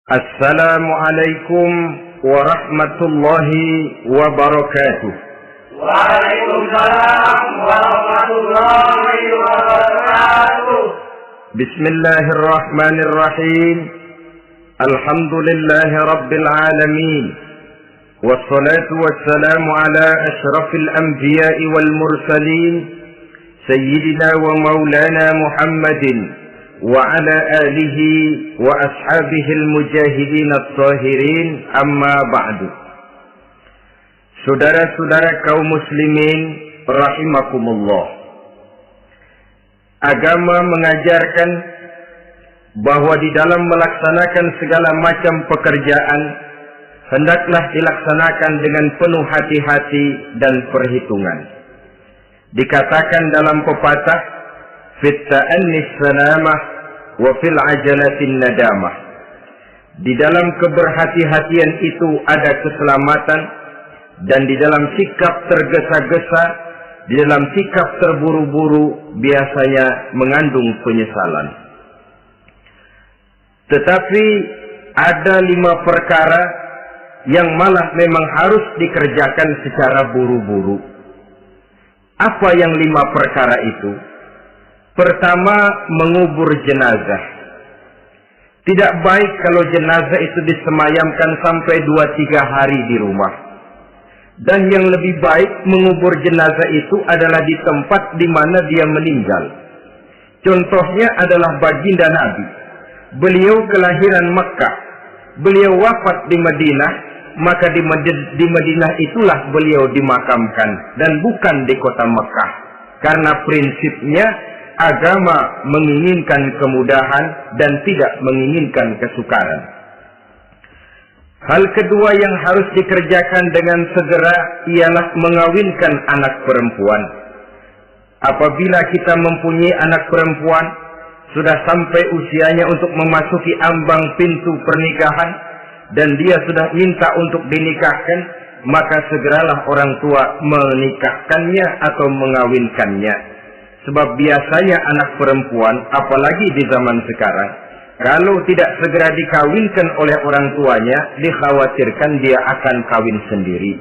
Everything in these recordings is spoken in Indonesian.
Assalamualaikum warahmatullahi wabarakatuh. Waalaikumsalam warahmatullahi wabarakatuh. Bismillahirrahmanirrahim. Alhamdulillahi rabbil alamin. Wassalatu wassalamu ala ashrafil anbiya'i wal mursalin, sayyidina wa maulana Muhammadin wa ala alihi wa ashabihil mujahidin at-tahirin, amma ba'du. Saudara-saudara kaum muslimin rahimakumullah, agama mengajarkan bahwa di dalam melaksanakan segala macam pekerjaan hendaklah dilaksanakan dengan penuh hati-hati dan perhitungan. Dikatakan dalam pepatah, fit ta'annis salamah wa fil ajalatin nadamah. Di dalam keberhati-hatian itu ada keselamatan, dan di dalam sikap tergesa-gesa, di dalam sikap terburu-buru biasanya mengandung penyesalan. Tetapi ada 5 perkara yang malah memang harus dikerjakan secara buru-buru. Apa yang 5 perkara itu? Pertama, mengubur jenazah. Tidak baik kalau jenazah itu disemayamkan sampai 2-3 hari di rumah. Dan yang lebih baik mengubur jenazah itu adalah di tempat di mana dia meninggal. Contohnya adalah baginda Nabi. Beliau kelahiran Makkah. Beliau wafat di Madinah, maka di Madinah itulah beliau dimakamkan dan bukan di kota Makkah. Karena prinsipnya agama menginginkan kemudahan dan tidak menginginkan kesukaran. Hal kedua yang harus dikerjakan dengan segera ialah mengawinkan anak perempuan. Apabila kita mempunyai anak perempuan, sudah sampai usianya untuk memasuki ambang pintu pernikahan, dan dia sudah minta untuk dinikahkan, maka segeralah orang tua menikahkannya atau mengawinkannya. Sebab biasanya anak perempuan, apalagi di zaman sekarang, kalau tidak segera dikawinkan oleh orang tuanya, dikhawatirkan dia akan kawin sendiri.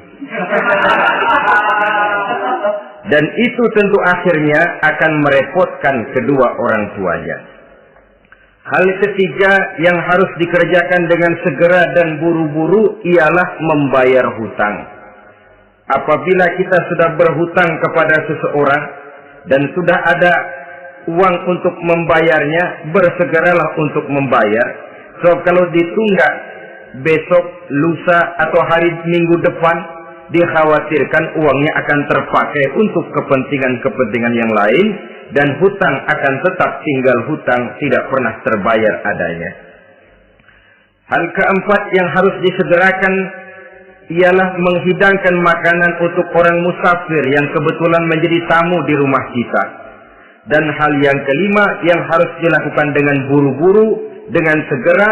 Dan itu tentu akhirnya akan merepotkan kedua orang tuanya. Hal ketiga yang harus dikerjakan dengan segera dan buru-buru ialah membayar hutang. Apabila kita sudah berhutang kepada seseorang dan sudah ada uang untuk membayarnya, bersegeralah untuk membayar. So kalau ditunda besok, lusa atau hari minggu depan, dikhawatirkan uangnya akan terpakai untuk kepentingan-kepentingan yang lain, dan hutang akan tetap tinggal hutang, tidak pernah terbayar adanya. Hal keempat yang harus disegerakan ialah menghidangkan makanan untuk orang musafir yang kebetulan menjadi tamu di rumah kita. Dan hal yang kelima yang harus dilakukan dengan buru-buru, dengan segera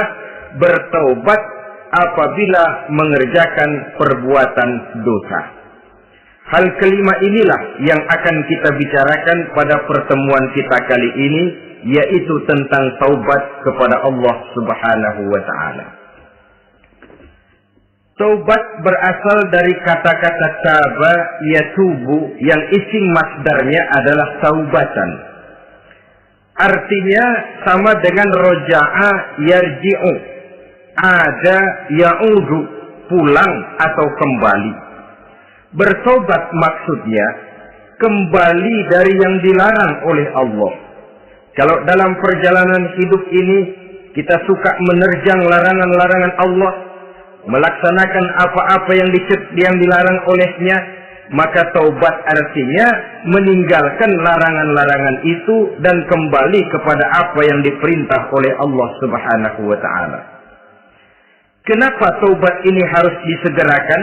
bertaubat apabila mengerjakan perbuatan dosa. Hal kelima inilah yang akan kita bicarakan pada pertemuan kita kali ini, yaitu tentang taubat kepada Allah Subhanahu wa ta'ala. Taubat berasal dari kata-kata taba yatubu, yang isim masdarnya adalah taubatan. Artinya sama dengan roja'a yarji'u, ada ya'udu, pulang atau kembali. Bertobat maksudnya kembali dari yang dilarang oleh Allah. Kalau dalam perjalanan hidup ini kita suka menerjang larangan-larangan Allah, melaksanakan apa-apa yang dilarang olehnya, maka taubat artinya meninggalkan larangan-larangan itu dan kembali kepada apa yang diperintah oleh Allah Subhanahu wa ta'ala. Kenapa taubat ini harus disegerakan?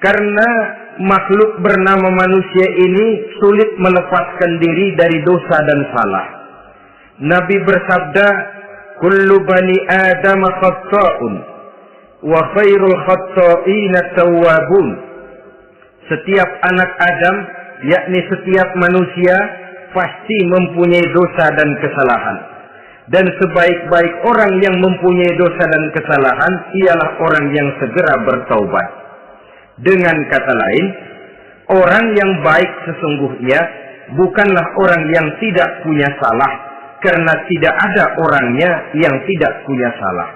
Karena makhluk bernama manusia ini sulit melepaskan diri dari dosa dan salah. Nabi bersabda, kullu bani Adam khatta'un wa khairul khatta'ina tawwabun. Setiap anak Adam, yakni setiap manusia, pasti mempunyai dosa dan kesalahan. Dan sebaik-baik orang yang mempunyai dosa dan kesalahan ialah orang yang segera bertaubat. Dengan kata lain, orang yang baik sesungguhnya bukanlah orang yang tidak punya salah, karena tidak ada orangnya yang tidak punya salah.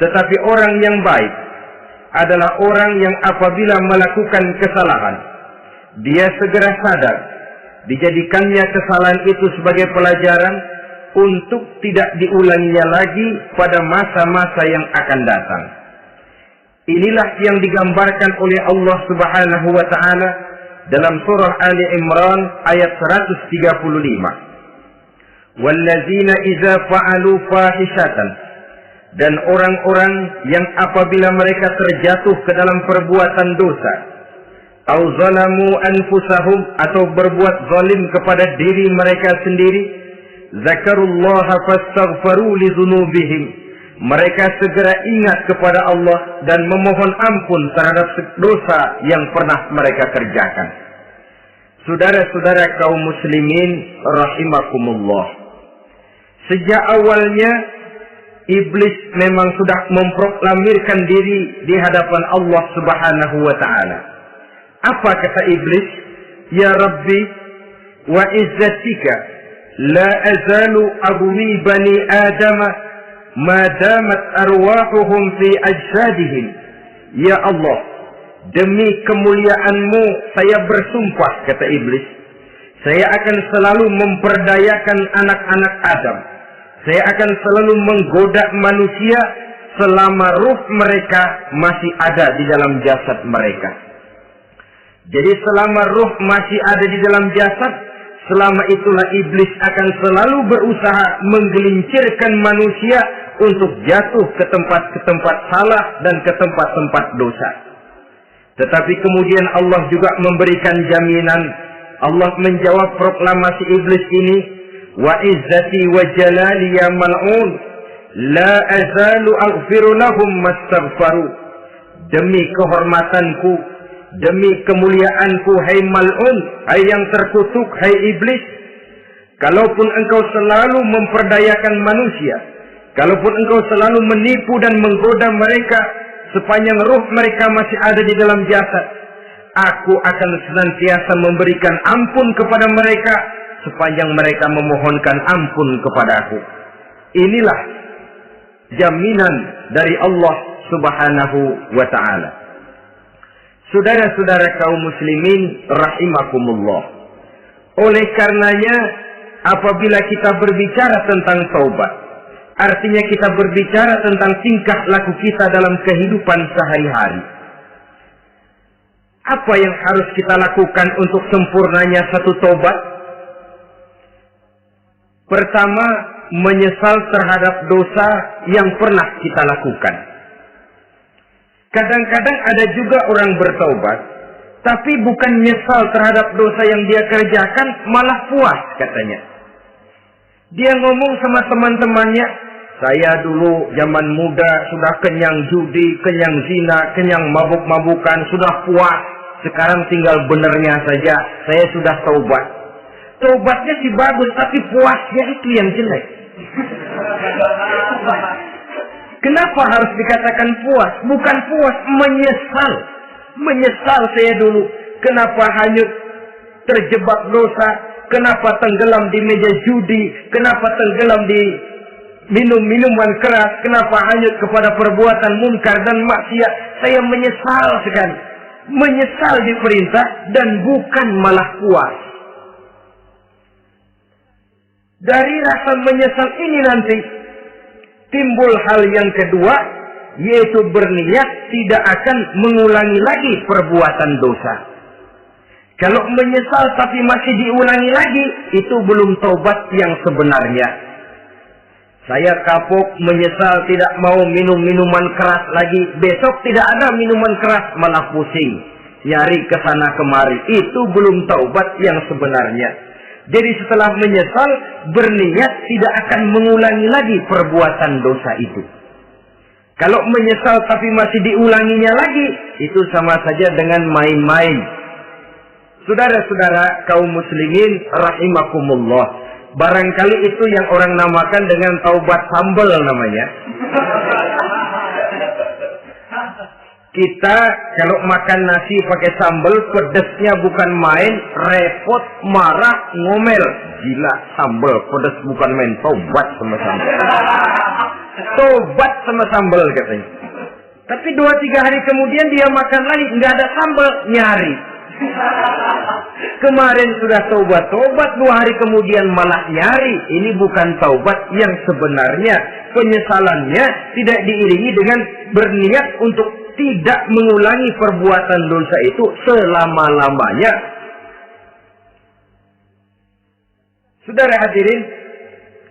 Tetapi orang yang baik adalah orang yang apabila melakukan kesalahan, dia segera sadar, dijadikannya kesalahan itu sebagai pelajaran untuk tidak diulanginya lagi pada masa-masa yang akan datang. Inilah yang digambarkan oleh Allah Subhanahu wa taala dalam surah Ali Imran ayat 135. Wallazina idza fa'alu fahishatan, dan orang-orang yang apabila mereka terjatuh ke dalam perbuatan dosa, au zalamu anfusahum, atau berbuat zalim kepada diri mereka sendiri, zakarullaha fastaghfaru li dzunubihim, mereka segera ingat kepada Allah dan memohon ampun terhadap dosa yang pernah mereka kerjakan. Saudara-saudara kaum muslimin rahimakumullah, sejak awalnya iblis memang sudah memproklamirkan diri di hadapan Allah Subhanahu wa taala. Apa kata iblis? Ya Rabbi wa izzatika la azalu aghwi bani Adam ma damat arwahuhum fi ajsadihim. Ya Allah, demi kemuliaan-Mu saya bersumpah, kata iblis, saya akan selalu memperdayakan anak-anak Adam. Saya akan selalu menggoda manusia selama ruh mereka masih ada di dalam jasad mereka. Jadi selama ruh masih ada di dalam jasad, selama itulah iblis akan selalu berusaha menggelincirkan manusia untuk jatuh ke tempat salah dan ke tempat-tempat dosa. Tetapi kemudian Allah juga memberikan jaminan. Allah menjawab proklamasi iblis ini, wa izzati wa jalali ya mal'un la azalu aghfiru lahum mastaghfaru. Demi kehormatanku, demi kemuliaanku, hai mal'un, hai yang terkutuk, hai iblis, kalaupun engkau selalu memperdayakan manusia, kalaupun engkau selalu menipu dan menggoda mereka sepanjang ruh mereka masih ada di dalam jasad, aku akan senantiasa memberikan ampun kepada mereka sepanjang mereka memohonkan ampun kepadaku. Inilah jaminan dari Allah Subhanahu wa ta'ala. Saudara-saudara kaum muslimin rahimakumullah, oleh karenanya apabila kita berbicara tentang taubat, artinya kita berbicara tentang tingkah laku kita dalam kehidupan sehari-hari. Apa yang harus kita lakukan untuk sempurnanya satu taubat? Pertama, menyesal terhadap dosa yang pernah kita lakukan. Kadang-kadang ada juga orang bertaubat, tapi bukan menyesal terhadap dosa yang dia kerjakan, malah puas katanya. Dia ngomong sama teman-temannya, saya dulu zaman muda sudah kenyang judi, kenyang zina, kenyang mabuk-mabukan, sudah puas. Sekarang tinggal benernya saja, saya sudah taubat. Taubatnya sih bagus, tapi puasnya itu yang jelek. Kenapa harus dikatakan puas? Bukan puas, menyesal. Menyesal saya dulu. Kenapa hanyut terjebak dosa? Kenapa tenggelam di meja judi? Kenapa tenggelam di minum-minuman keras? Kenapa hanyut kepada perbuatan munkar dan maksiat? Saya menyesal sekali. Menyesal diperintah dan bukan malah puas. Dari rasa menyesal ini nanti timbul hal yang kedua, yaitu berniat tidak akan mengulangi lagi perbuatan dosa. Kalau menyesal tapi masih diulangi lagi, itu belum taubat yang sebenarnya. Saya kapok, menyesal, tidak mau minum minuman keras lagi. Besok tidak ada minuman keras, malah pusing. Nyari ke sana kemari. Itu belum taubat yang sebenarnya. Jadi setelah menyesal, berniat tidak akan mengulangi lagi perbuatan dosa itu. Kalau menyesal tapi masih diulanginya lagi, itu sama saja dengan main-main. Saudara-saudara kaum muslimin rahimakumullah, Barangkali itu yang orang namakan dengan taubat sambal namanya. Kita kalau makan nasi pakai sambal, pedesnya bukan main, repot, marah, ngomel. Gila, sambal pedes bukan main, taubat sama sambal. Taubat sama sambal katanya. Tapi 2-3 hari kemudian dia makan lagi, nggak ada sambal, nyari. Kemarin sudah taubat, 2 hari kemudian malah nyari. Ini bukan taubat yang sebenarnya. Penyesalannya tidak diiringi dengan berniat untuk tidak mengulangi perbuatan dosa itu selama-lamanya. Saudara hadirin,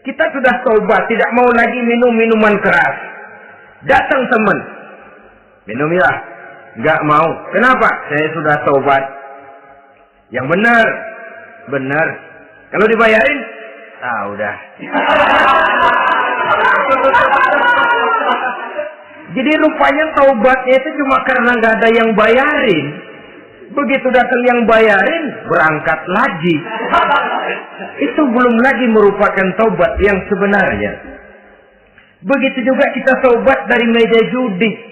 kita sudah taubat, tidak mau lagi minum minuman keras. Datang teman, minumilah. Nggak mau. Kenapa? Saya sudah taubat. Yang benar. Benar. Kalau dibayarin, udah. Jadi rupanya taubatnya itu cuma karena nggak ada yang bayarin. Begitu datang yang bayarin, berangkat lagi. Itu belum lagi merupakan taubat yang sebenarnya. Begitu juga kita taubat dari meja judi.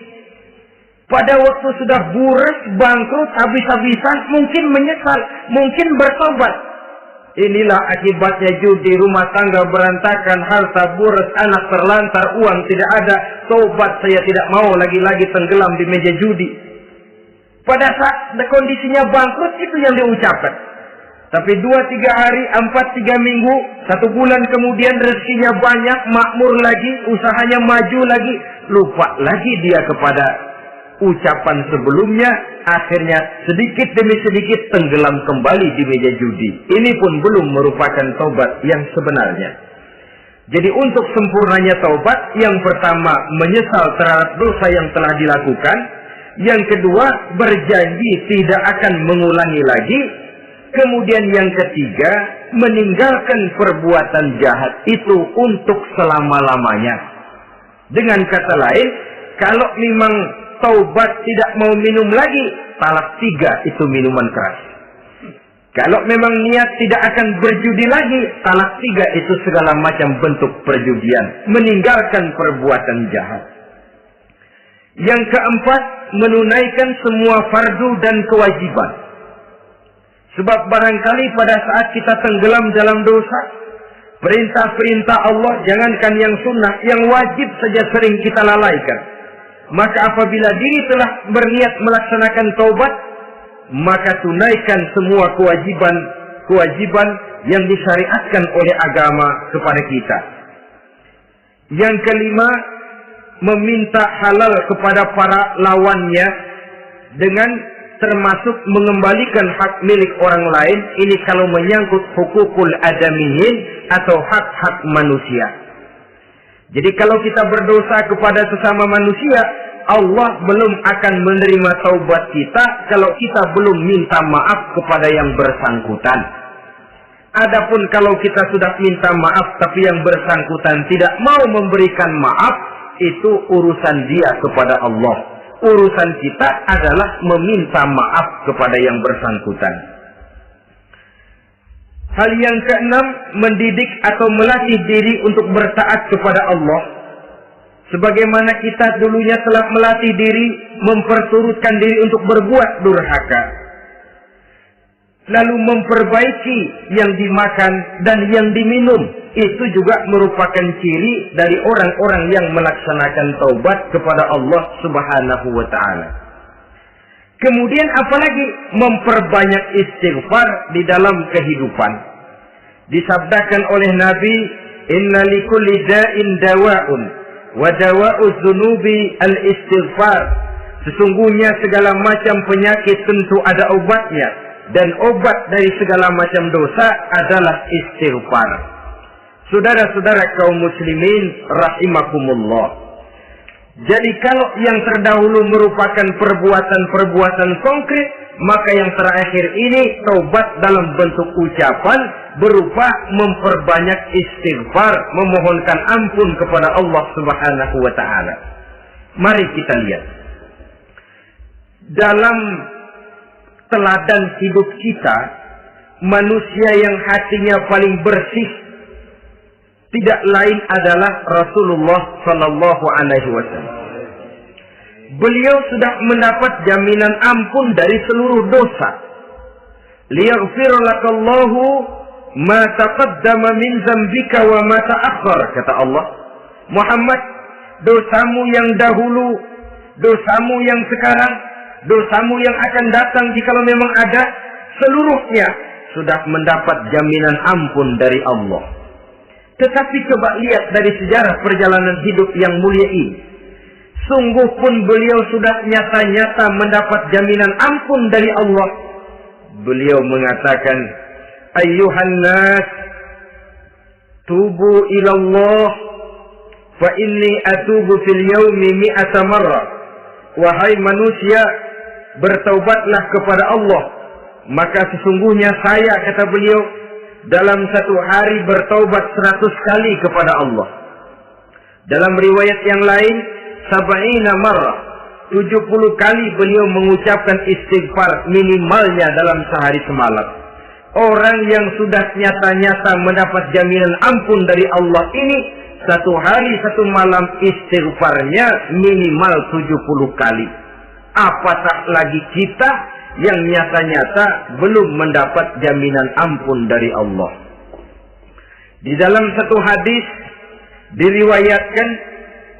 Pada waktu sudah buras, bangkrut, habis-habisan, mungkin menyesal, mungkin bertobat. Inilah akibatnya judi, rumah tangga berantakan, harta buras, anak terlantar, uang tidak ada. Tobat, saya tidak mau lagi-lagi tenggelam di meja judi. Pada saat kondisinya bangkrut, itu yang diucapkan. Tapi 2-3 hari, 4-3 minggu, 1 bulan kemudian rezekinya banyak, makmur lagi, usahanya maju lagi, lupa lagi dia kepada ucapan sebelumnya, akhirnya sedikit demi sedikit tenggelam kembali di meja judi. Ini pun belum merupakan taubat yang sebenarnya. Jadi untuk sempurnanya taubat, yang pertama menyesal terhadap dosa yang telah dilakukan, yang kedua berjanji tidak akan mengulangi lagi, kemudian yang ketiga meninggalkan perbuatan jahat itu untuk selama-lamanya. Dengan kata lain, kalau memang taubat tidak mau minum lagi, talak 3 itu minuman keras. Kalau memang niat tidak akan berjudi lagi, talak 3 itu segala macam bentuk perjudian, meninggalkan perbuatan jahat. Yang keempat, menunaikan semua fardu dan kewajiban. Sebab barangkali pada saat kita tenggelam dalam dosa, perintah-perintah Allah, jangankan yang sunnah, yang wajib saja sering kita lalaikan. Maka apabila diri telah berniat melaksanakan taubat, maka tunaikan semua kewajiban yang disyariatkan oleh agama kepada kita. Yang kelima, meminta halal kepada para lawannya dengan termasuk mengembalikan hak milik orang lain. Ini kalau menyangkut hukukul adamiyin atau hak-hak manusia. Jadi kalau kita berdosa kepada sesama manusia, Allah belum akan menerima taubat kita kalau kita belum minta maaf kepada yang bersangkutan. Adapun kalau kita sudah minta maaf tapi yang bersangkutan tidak mau memberikan maaf, itu urusan dia kepada Allah. Urusan kita adalah meminta maaf kepada yang bersangkutan. Hal yang keenam, mendidik atau melatih diri untuk bertaat kepada Allah. Sebagaimana kita dulunya telah melatih diri, memperturutkan diri untuk berbuat durhaka. Lalu memperbaiki yang dimakan dan yang diminum. Itu juga merupakan ciri dari orang-orang yang melaksanakan taubat kepada Allah Subhanahu wa ta'ala. Kemudian apalagi memperbanyak istighfar di dalam kehidupan. Disabdakan oleh Nabi, "Inna likulli da'in dawa'un wa dawa'u dzunubi al-istighfar." Sesungguhnya segala macam penyakit tentu ada obatnya, dan obat dari segala macam dosa adalah istighfar. Saudara-saudara kaum muslimin rahimakumullah. Jadi kalau yang terdahulu merupakan perbuatan-perbuatan konkret, maka yang terakhir ini taubat dalam bentuk ucapan berupa memperbanyak istighfar, memohonkan ampun kepada Allah Subhanahu wa ta'ala. Mari kita lihat. Dalam teladan hidup kita, manusia yang hatinya paling bersih, tidak lain adalah Rasulullah sallallahu alaihi wasallam. Beliau sudah mendapat jaminan ampun dari seluruh dosa. Liyaghfir lakallahu ma taqaddama min dzambika wa ma ta'akhkhar, kata Allah. Muhammad, dosamu yang dahulu, dosamu yang sekarang, dosamu yang akan datang jika memang ada, seluruhnya sudah mendapat jaminan ampun dari Allah. Tetapi coba lihat dari sejarah perjalanan hidup yang mulia ini. Sungguh pun beliau sudah nyata-nyata mendapat jaminan ampun dari Allah. Beliau mengatakan, ayyuhan nas, tubu ilallah, fa inni atubu fil yaumi mi'ata marrah. Wahai manusia, bertaubatlah kepada Allah. Maka sesungguhnya saya, kata beliau, dalam satu hari bertaubat 100 kali kepada Allah. Dalam riwayat yang lain, sab'ina marrah, 70 kali beliau mengucapkan istighfar minimalnya dalam sehari semalam. Orang yang sudah nyata-nyata mendapat jaminan ampun dari Allah ini, satu hari satu malam istighfarnya minimal 70 kali. Apatah lagi kita yang nyata-nyata belum mendapat jaminan ampun dari Allah. Di dalam satu hadis diriwayatkan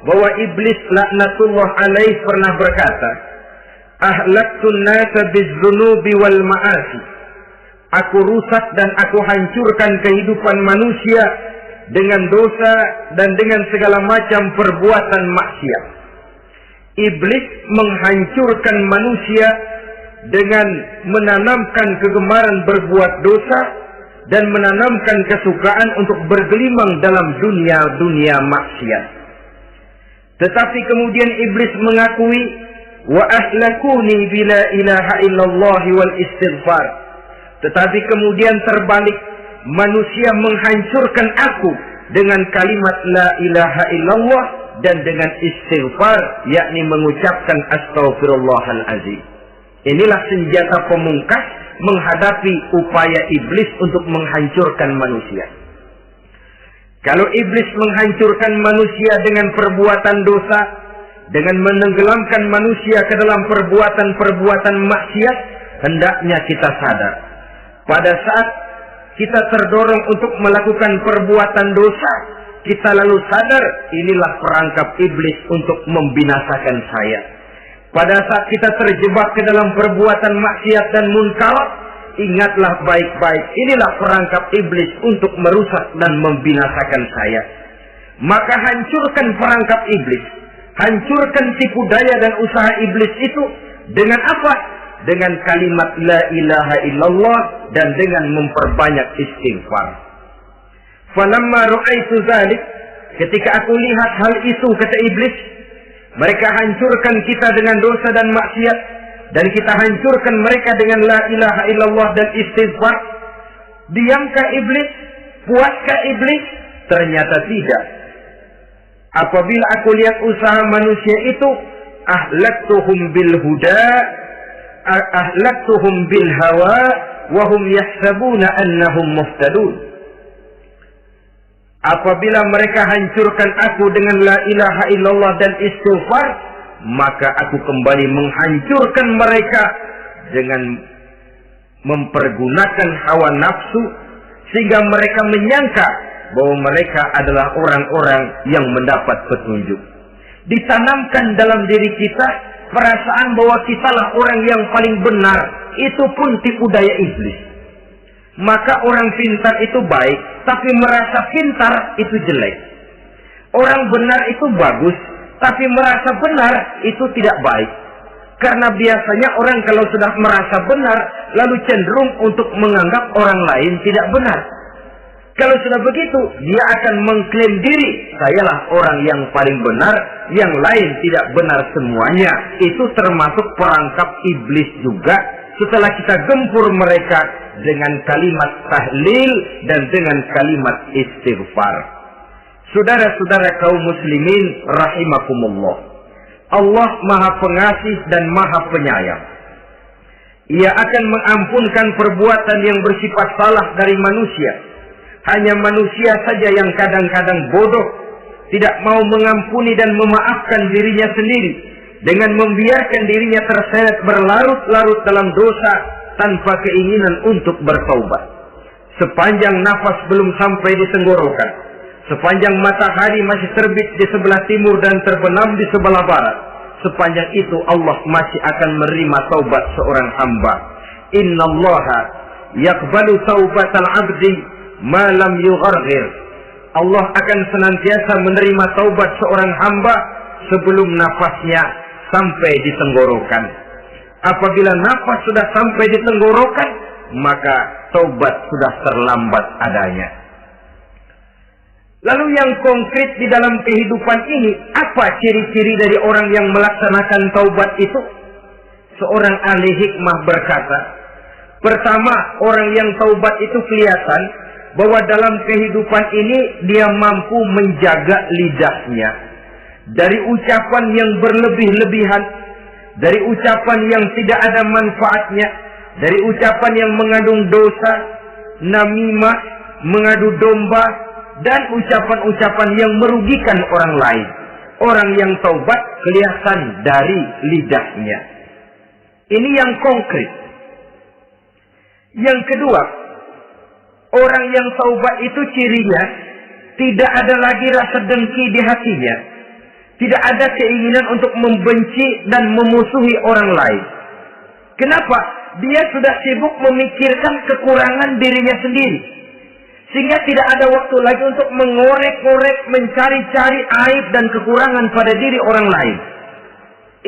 bahwa iblis laknatullah alaih pernah berkata, ahlaktun nasa bizzunubi wal ma'asi. Aku rusak dan aku hancurkan kehidupan manusia dengan dosa dan dengan segala macam perbuatan maksiat. Iblis menghancurkan manusia dengan menanamkan kegemaran berbuat dosa dan menanamkan kesukaan untuk bergelimang dalam dunia maksiat. Tetapi kemudian iblis mengakui, wa ahlakuni bila ilaha illallah wal istighfar. Tetapi kemudian terbalik, manusia menghancurkan aku dengan kalimat la ilaha illallah dan dengan istighfar, yakni mengucapkan astaghfirullahalazim. Inilah senjata pemungkas menghadapi upaya iblis untuk menghancurkan manusia. Kalau iblis menghancurkan manusia dengan perbuatan dosa, dengan menenggelamkan manusia ke dalam perbuatan-perbuatan maksiat, hendaknya kita sadar. Pada saat kita terdorong untuk melakukan perbuatan dosa, kita lalu sadar inilah perangkap iblis untuk membinasakan saya. Pada saat kita terjebak ke dalam perbuatan maksiat dan munkar, ingatlah baik-baik, inilah perangkap iblis untuk merusak dan membinasakan saya. Maka hancurkan perangkap iblis, hancurkan tipu daya dan usaha iblis itu dengan apa? Dengan kalimat la ilaha illallah dan dengan memperbanyak istighfar. Falamma ra'aitu dzalik, ketika aku lihat hal itu, kata iblis, mereka hancurkan kita dengan dosa dan maksiat, dan kita hancurkan mereka dengan la ilaha illallah dan istighfar. Diamkah iblis? Puaskah iblis? Ternyata tidak. Apabila aku lihat usaha manusia itu, ahlaktuhum bil huda, ahlaktuhum bil hawa, wahum yahsabuna annahum muhtadun. Apabila mereka hancurkan aku dengan la ilaha illallah dan istighfar, maka aku kembali menghancurkan mereka dengan mempergunakan hawa nafsu, sehingga mereka menyangka bahwa mereka adalah orang-orang yang mendapat petunjuk. Ditanamkan dalam diri kita perasaan bahwa kitalah orang yang paling benar, itu pun tipu daya iblis. Maka orang pintar itu baik, tapi merasa pintar itu jelek. Orang benar itu bagus, tapi merasa benar itu tidak baik. Karena biasanya orang kalau sudah merasa benar, lalu cenderung untuk menganggap orang lain tidak benar. Kalau sudah begitu, dia akan mengklaim diri, sayalah orang yang paling benar, yang lain tidak benar semuanya. Itu termasuk perangkap iblis juga. Setelah kita gempur mereka dengan kalimat tahlil dan dengan kalimat istighfar. Saudara-saudara kaum muslimin rahimakumullah, Allah Maha Pengasih dan Maha Penyayang. Ia akan mengampunkan perbuatan yang bersifat salah dari manusia, Hanya manusia saja yang kadang-kadang bodoh, tidak mau mengampuni dan memaafkan dirinya sendiri, dengan membiarkan dirinya terseret berlarut-larut dalam dosa tanpa keinginan untuk bertaubat. Sepanjang nafas belum sampai di tenggorokan, sepanjang matahari masih terbit di sebelah timur dan terbenam di sebelah barat, sepanjang itu Allah masih akan menerima taubat seorang hamba. Innallaha yaqbalu taubatal abdi ma lam yugharghir. Allah akan senantiasa menerima taubat seorang hamba sebelum nafasnya sampai di tenggorokan. Apabila nafas sudah sampai di tenggorokan, maka taubat sudah terlambat adanya. Lalu yang konkret di dalam kehidupan ini, apa ciri-ciri dari orang yang melaksanakan taubat itu? Seorang ahli hikmah berkata, pertama, orang yang taubat itu kelihatan bahwa dalam kehidupan ini dia mampu menjaga lidahnya dari ucapan yang berlebih-lebihan, dari ucapan yang tidak ada manfaatnya, dari ucapan yang mengandung dosa, namimah, mengadu domba, dan ucapan-ucapan yang merugikan orang lain. Orang yang taubat kelihatan dari lidahnya. Ini yang konkret. Yang kedua, orang yang taubat itu cirinya tidak ada lagi rasa dengki di hatinya. Tidak ada keinginan untuk membenci dan memusuhi orang lain. Kenapa? Dia sudah sibuk memikirkan kekurangan dirinya sendiri. Sehingga tidak ada waktu lagi untuk mengorek-ngorek, mencari-cari aib dan kekurangan pada diri orang lain.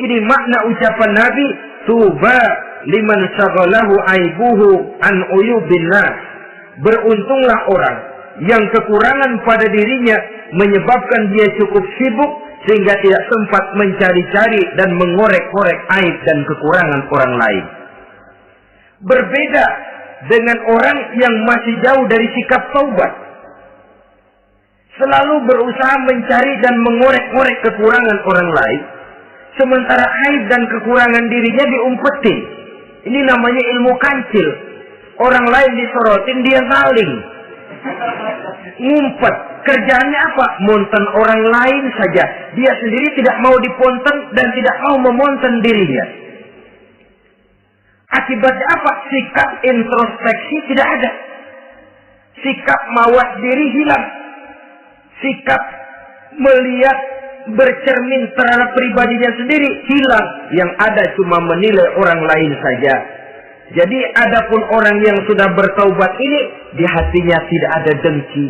Ini makna ucapan Nabi, tuba liman syaghalahu aibuhu an uyubin nas. Beruntunglah orang yang kekurangan pada dirinya menyebabkan dia cukup sibuk sehingga tidak sempat mencari-cari dan mengorek-ngorek aib dan kekurangan orang lain. Berbeda dengan orang yang masih jauh dari sikap taubat. Selalu berusaha mencari dan mengorek-ngorek kekurangan orang lain, sementara aib dan kekurangan dirinya diumpetin. Ini namanya ilmu kancil. Orang lain disorotin, dia saling ngumpet. Kerjaannya apa? Monten orang lain saja. Dia sendiri tidak mau diponten dan tidak mau memonten dirinya. Akibatnya apa? Sikap introspeksi tidak ada. Sikap mawas diri hilang. Sikap melihat, bercermin terhadap pribadinya sendiri hilang. Yang ada cuma menilai orang lain saja. Jadi adapun orang yang sudah bertaubat ini, di hatinya tidak ada dengki.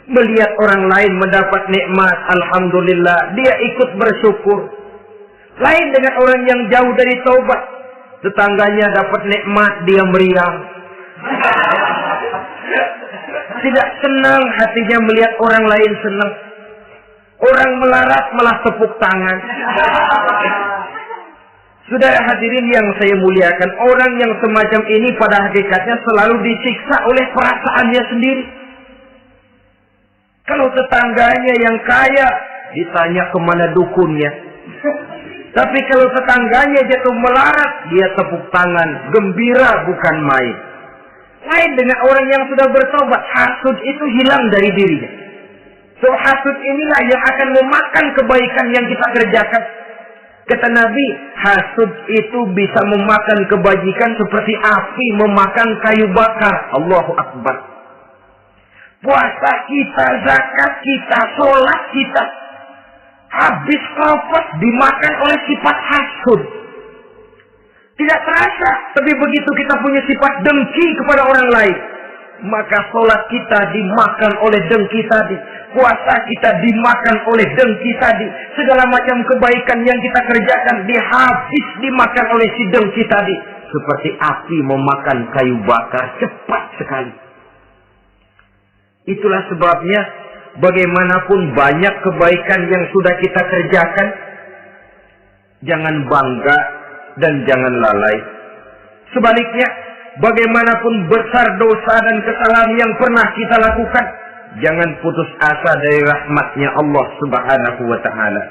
Melihat orang lain mendapat nikmat, alhamdulillah, dia ikut bersyukur. Lain dengan orang yang jauh dari taubat. Tetangganya dapat nikmat, dia meriang. Tidak senang hatinya melihat orang lain senang. Orang melarat malah tepuk tangan. Saudara hadirin yang saya muliakan, orang yang semacam ini pada hakikatnya selalu disiksa oleh perasaannya sendiri. Kalau tetangganya yang kaya, ditanya kemana dukunnya. Tapi kalau tetangganya jatuh melarat, dia tepuk tangan, gembira bukan main. Lain dengan orang yang sudah bertobat, hasud itu hilang dari dirinya. So hasud inilah yang akan memakan kebaikan yang kita kerjakan. Kata Nabi, hasud itu bisa memakan kebajikan seperti api memakan kayu bakar. Allahu Akbar. Puasa kita, zakat kita, sholat kita, habis kafas dimakan oleh sifat hasud. Tidak terasa, tapi begitu kita punya sifat dengki kepada orang lain, maka sholat kita dimakan oleh dengki tadi. Puasa kita dimakan oleh dengki tadi. Segala macam kebaikan yang kita kerjakan dihabis dimakan oleh si dengki tadi. Seperti api memakan kayu bakar, cepat sekali. Itulah sebabnya bagaimanapun banyak kebaikan yang sudah kita kerjakan, jangan bangga dan jangan lalai. Sebaliknya, bagaimanapun besar dosa dan kesalahan yang pernah kita lakukan, jangan putus asa dari rahmatnya Allah Subhanahu wa ta'ala.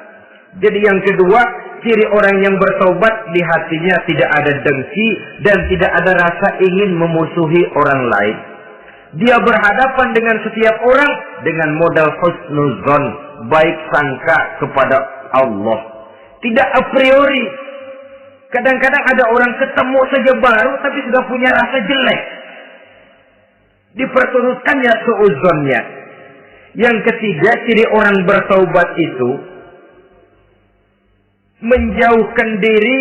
Jadi yang kedua, ciri orang yang bertaubat, di hatinya tidak ada dengki dan tidak ada rasa ingin memusuhi orang lain. Dia berhadapan dengan setiap orang dengan modal husnuzon, baik sangka kepada Allah. Tidak a priori. Kadang-kadang ada orang ketemu saja baru tapi sudah punya rasa jelek. Diperturutkannya suuzonnya. Yang ketiga, ciri orang bertaubat itu menjauhkan diri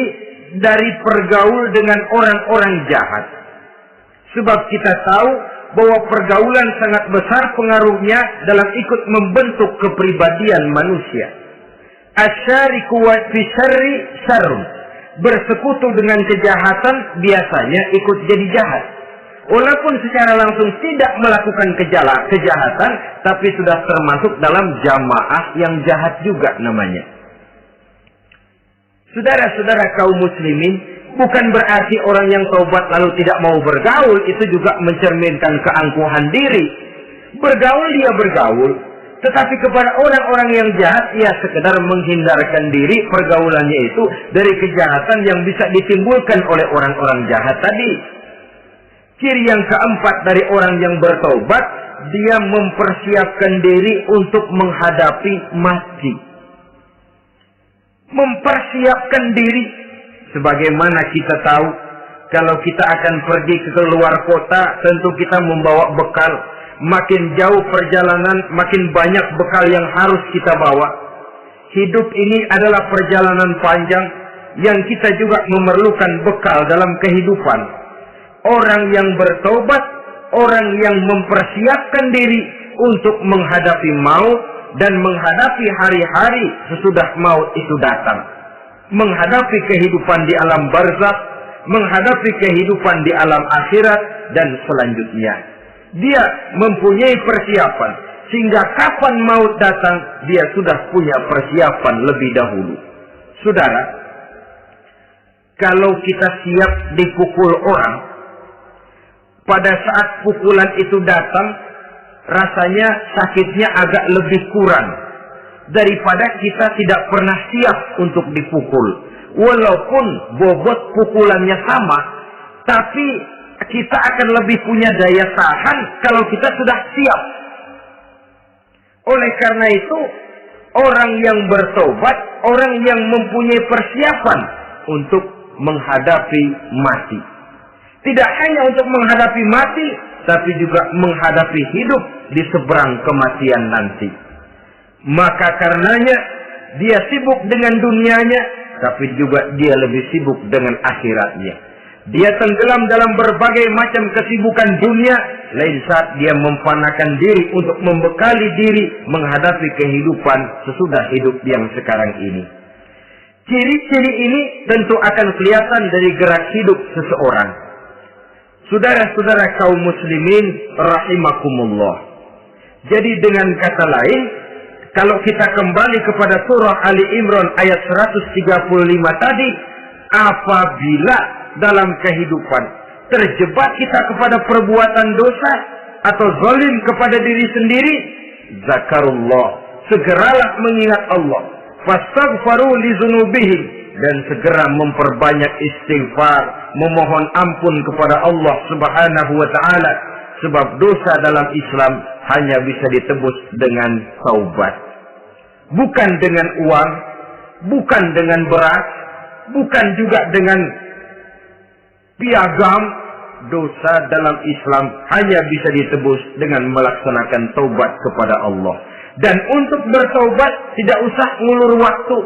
dari pergaul dengan orang-orang jahat. Sebab kita tahu bahwa pergaulan sangat besar pengaruhnya dalam ikut membentuk kepribadian manusia. Asyariku wa fi syarri syarrun. Bersekutu dengan kejahatan biasanya ikut jadi jahat. Walaupun secara langsung tidak melakukan kejahatan, tapi sudah termasuk dalam jamaah yang jahat juga namanya. Saudara-saudara kaum muslimin, bukan berarti orang yang taubat lalu tidak mau bergaul, itu juga mencerminkan keangkuhan diri. Bergaul dia bergaul, tetapi kepada orang-orang yang jahat, ia sekedar menghindarkan diri pergaulannya itu dari kejahatan yang bisa ditimbulkan oleh orang-orang jahat tadi. Ciri yang keempat dari orang yang bertaubat, dia mempersiapkan diri untuk menghadapi mati. Mempersiapkan diri. Sebagaimana kita tahu, kalau kita akan pergi ke luar kota, tentu kita membawa bekal. Makin jauh perjalanan, makin banyak bekal yang harus kita bawa. Hidup ini adalah perjalanan panjang yang kita juga memerlukan bekal dalam kehidupan. Orang yang bertobat, orang yang mempersiapkan diri untuk menghadapi maut dan menghadapi hari-hari sesudah maut itu datang. Menghadapi kehidupan di alam barzakh, menghadapi kehidupan di alam akhirat dan selanjutnya. Dia mempunyai persiapan sehingga kapan maut datang dia sudah punya persiapan lebih dahulu. Saudara, kalau kita siap dipukul orang, pada saat pukulan itu datang, rasanya sakitnya agak lebih kurang daripada kita tidak pernah siap untuk dipukul. Walaupun bobot pukulannya sama, tapi kita akan lebih punya daya tahan kalau kita sudah siap. Oleh karena itu, orang yang bertobat, orang yang mempunyai persiapan untuk menghadapi mati. Tidak hanya untuk menghadapi mati, tapi juga menghadapi hidup di seberang kematian nanti. Maka karenanya, dia sibuk dengan dunianya, tapi juga dia lebih sibuk dengan akhiratnya. Dia tenggelam dalam berbagai macam kesibukan dunia, lain saat dia memfanakan diri untuk membekali diri menghadapi kehidupan sesudah hidup yang sekarang ini. Ciri-ciri ini tentu akan kelihatan dari gerak hidup seseorang. Saudara-saudara kaum muslimin rahimakumullah. Jadi dengan kata lain, kalau kita kembali kepada surah Ali Imran ayat 135 tadi, apabila dalam kehidupan terjebak kita kepada perbuatan dosa atau zalim kepada diri sendiri, zakarullah, segeralah mengingat Allah, fastaghfaru li dzunubihim, dan segera memperbanyak istighfar, memohon ampun kepada Allah Subhanahu wa taala, sebab dosa dalam Islam hanya bisa ditebus dengan taubat. Bukan dengan uang, bukan dengan beras, bukan juga dengan piagam. Dosa dalam Islam hanya bisa ditebus dengan melaksanakan taubat kepada Allah. Dan untuk bertaubat tidak usah ngulur waktu.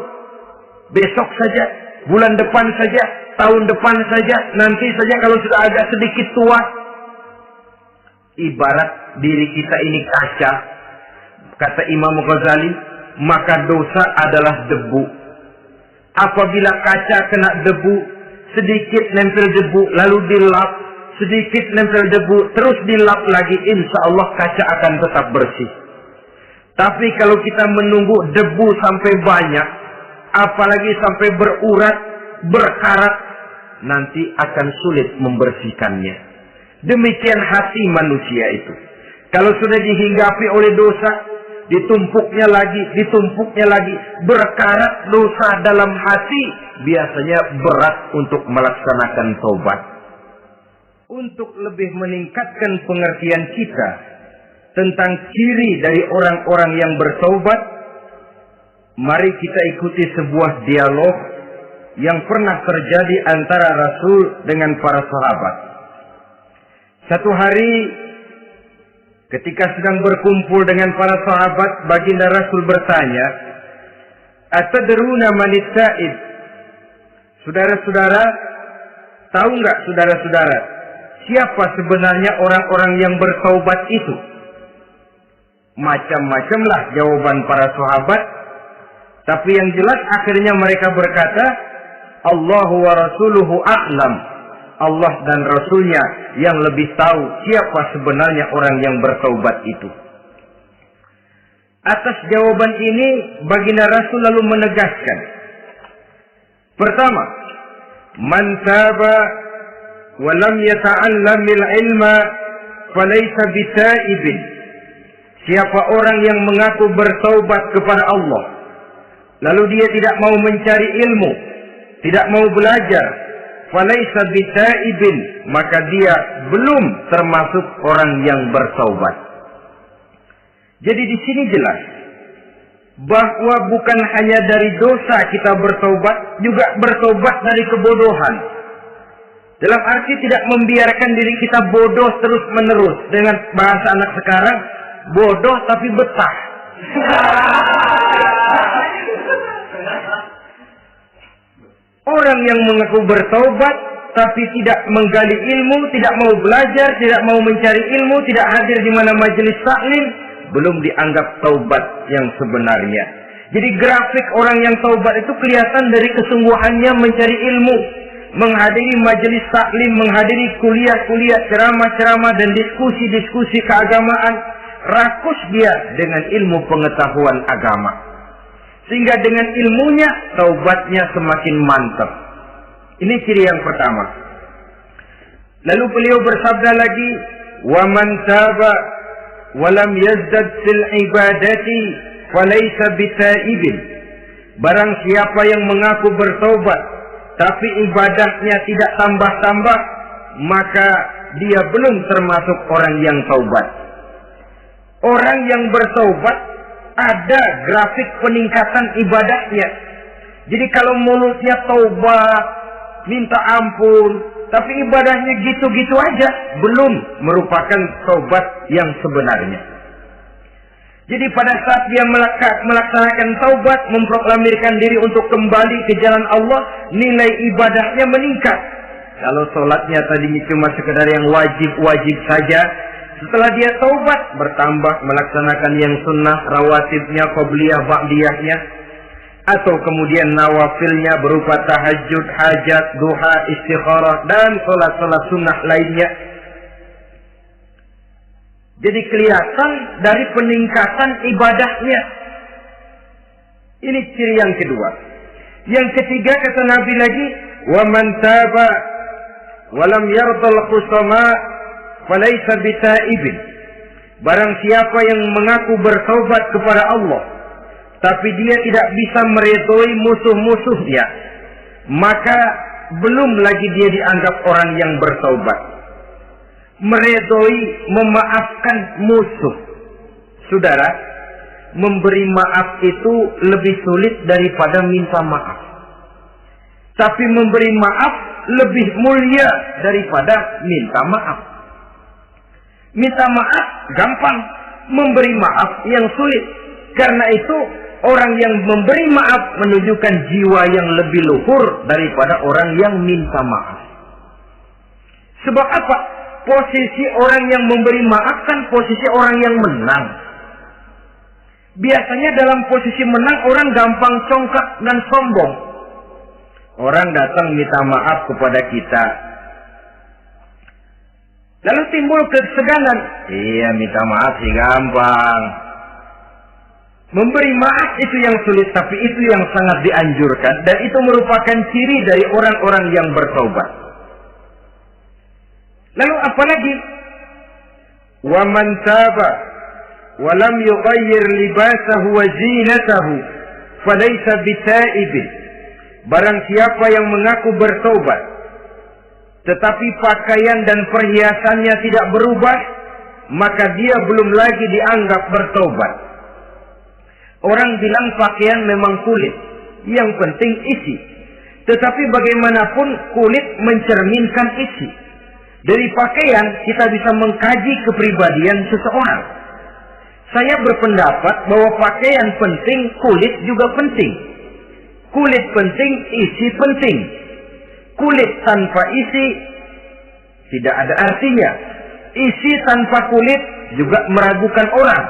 Besok saja, bulan depan saja, tahun depan saja, nanti saja kalau sudah agak sedikit tua. Ibarat diri kita ini kaca, kata Imam Ghazali, maka dosa adalah debu. Apabila kaca kena debu, sedikit nempel debu, lalu dilap, sedikit nempel debu, terus dilap lagi, insya Allah kaca akan tetap bersih. Tapi kalau kita menunggu debu sampai banyak, apalagi sampai berurat, berkarat, nanti akan sulit membersihkannya. Demikian hati manusia itu. Kalau sudah dihinggapi oleh dosa, ditumpuknya lagi, berkarat dosa dalam hati, biasanya berat untuk melaksanakan taubat. untuk lebih meningkatkan pengertian kita tentang ciri dari orang-orang yang bertaubat, mari kita ikuti sebuah dialog yang pernah terjadi antara Rasul dengan para sahabat. Satu hari ketika sedang berkumpul dengan para sahabat, baginda Rasul bertanya, "Atadruna manis sa'id?" Saudara-saudara, tahu nggak saudara-saudara, siapa sebenarnya orang-orang yang bertaubat itu? Macam-macamlah jawaban para sahabat, tapi yang jelas akhirnya mereka berkata, Allahu wa rasuluhu a'lam. Allah dan Rasulnya yang lebih tahu siapa sebenarnya orang yang bertaubat itu. Atas jawaban ini, baginda Rasul lalu menegaskan. Pertama, man taba wa lam yata'allamil ilma falaysa bitaibin. Siapa orang yang mengaku bertaubat kepada Allah, lalu dia tidak mau mencari ilmu, tidak mau belajar, falaysa bitaibin, maka dia belum termasuk orang yang bertaubat. Jadi di sini jelas bahwa bukan hanya dari dosa kita bertaubat, juga bertaubat dari kebodohan. Dalam arti tidak membiarkan diri kita bodoh terus menerus. Dengan bahasa anak sekarang, bodoh tapi betah. Orang yang mengaku bertaubat tapi tidak menggali ilmu, tidak mau belajar, tidak mau mencari ilmu, tidak hadir di mana majelis taklim, belum dianggap taubat yang sebenarnya. Jadi grafik orang yang taubat itu kelihatan dari kesungguhannya mencari ilmu, menghadiri majelis taklim, menghadiri kuliah-kuliah, ceramah-ceramah dan diskusi-diskusi keagamaan. Rakus dia dengan ilmu pengetahuan agama, sehingga dengan ilmunya taubatnya semakin mantap. Ini ciri yang pertama. Lalu beliau bersabda lagi, wa man taba wa lam yazdad fil ibadati falaysa bitaibin. Barang siapa yang mengaku bertaubat tapi ibadahnya tidak tambah-tambah, maka dia belum termasuk orang yang taubat. Orang yang bertaubat ada grafik peningkatan ibadahnya. Jadi kalau mulutnya taubat, minta ampun, tapi ibadahnya gitu-gitu aja, belum merupakan taubat yang sebenarnya. Jadi pada saat dia melaksanakan taubat, memproklamirkan diri untuk kembali ke jalan Allah, nilai ibadahnya meningkat. Kalau sholatnya tadinya cuma sekedar yang wajib-wajib saja, setelah dia taubat bertambah melaksanakan yang sunnah, rawatibnya, qobliyah, ba'diyahnya, atau kemudian nawafilnya berupa tahajud, hajat, duha, istikharah, dan sholat-sholat sunnah lainnya. Jadi kelihatan dari peningkatan ibadahnya. Ini ciri yang kedua. Yang ketiga kata Nabi lagi, wa man taba wa lam yardal khusama falaysa bitaibin. Barang siapa yang mengaku bertaubat kepada Allah, tapi dia tidak bisa meridhoi musuh-musuhnya, maka belum lagi dia dianggap orang yang bertaubat. Meridhoi, memaafkan musuh. Saudara, memberi maaf itu lebih sulit daripada minta maaf. Tapi memberi maaf lebih mulia daripada minta maaf. Minta maaf gampang, memberi maaf yang sulit. Karena itu orang yang memberi maaf menunjukkan jiwa yang lebih luhur daripada orang yang minta maaf. Sebab apa? Posisi orang yang memberi maaf kan posisi orang yang menang. Biasanya dalam posisi menang orang gampang congkak dan sombong. Orang datang minta maaf kepada kita, lalu timbul keseganan. Iya, minta maaf sih gampang. Memberi maaf itu yang sulit, tapi itu yang sangat dianjurkan, dan itu merupakan ciri dari orang-orang yang bertaubat. Lalu apalagi? Wa man taba wa lam yughayyir libasahu wa zinatahu falaysa bitaibin. Barang siapa yang mengaku bertaubat tetapi pakaian dan perhiasannya tidak berubah, maka dia belum lagi dianggap bertaubat. Orang bilang pakaian memang kulit, yang penting isi. Tetapi bagaimanapun kulit mencerminkan isi. Dari pakaian kita bisa mengkaji kepribadian seseorang. Saya berpendapat bahwa pakaian penting, kulit juga penting. Kulit penting, isi penting. Kulit tanpa isi tidak ada artinya. Isi tanpa kulit juga meragukan orang.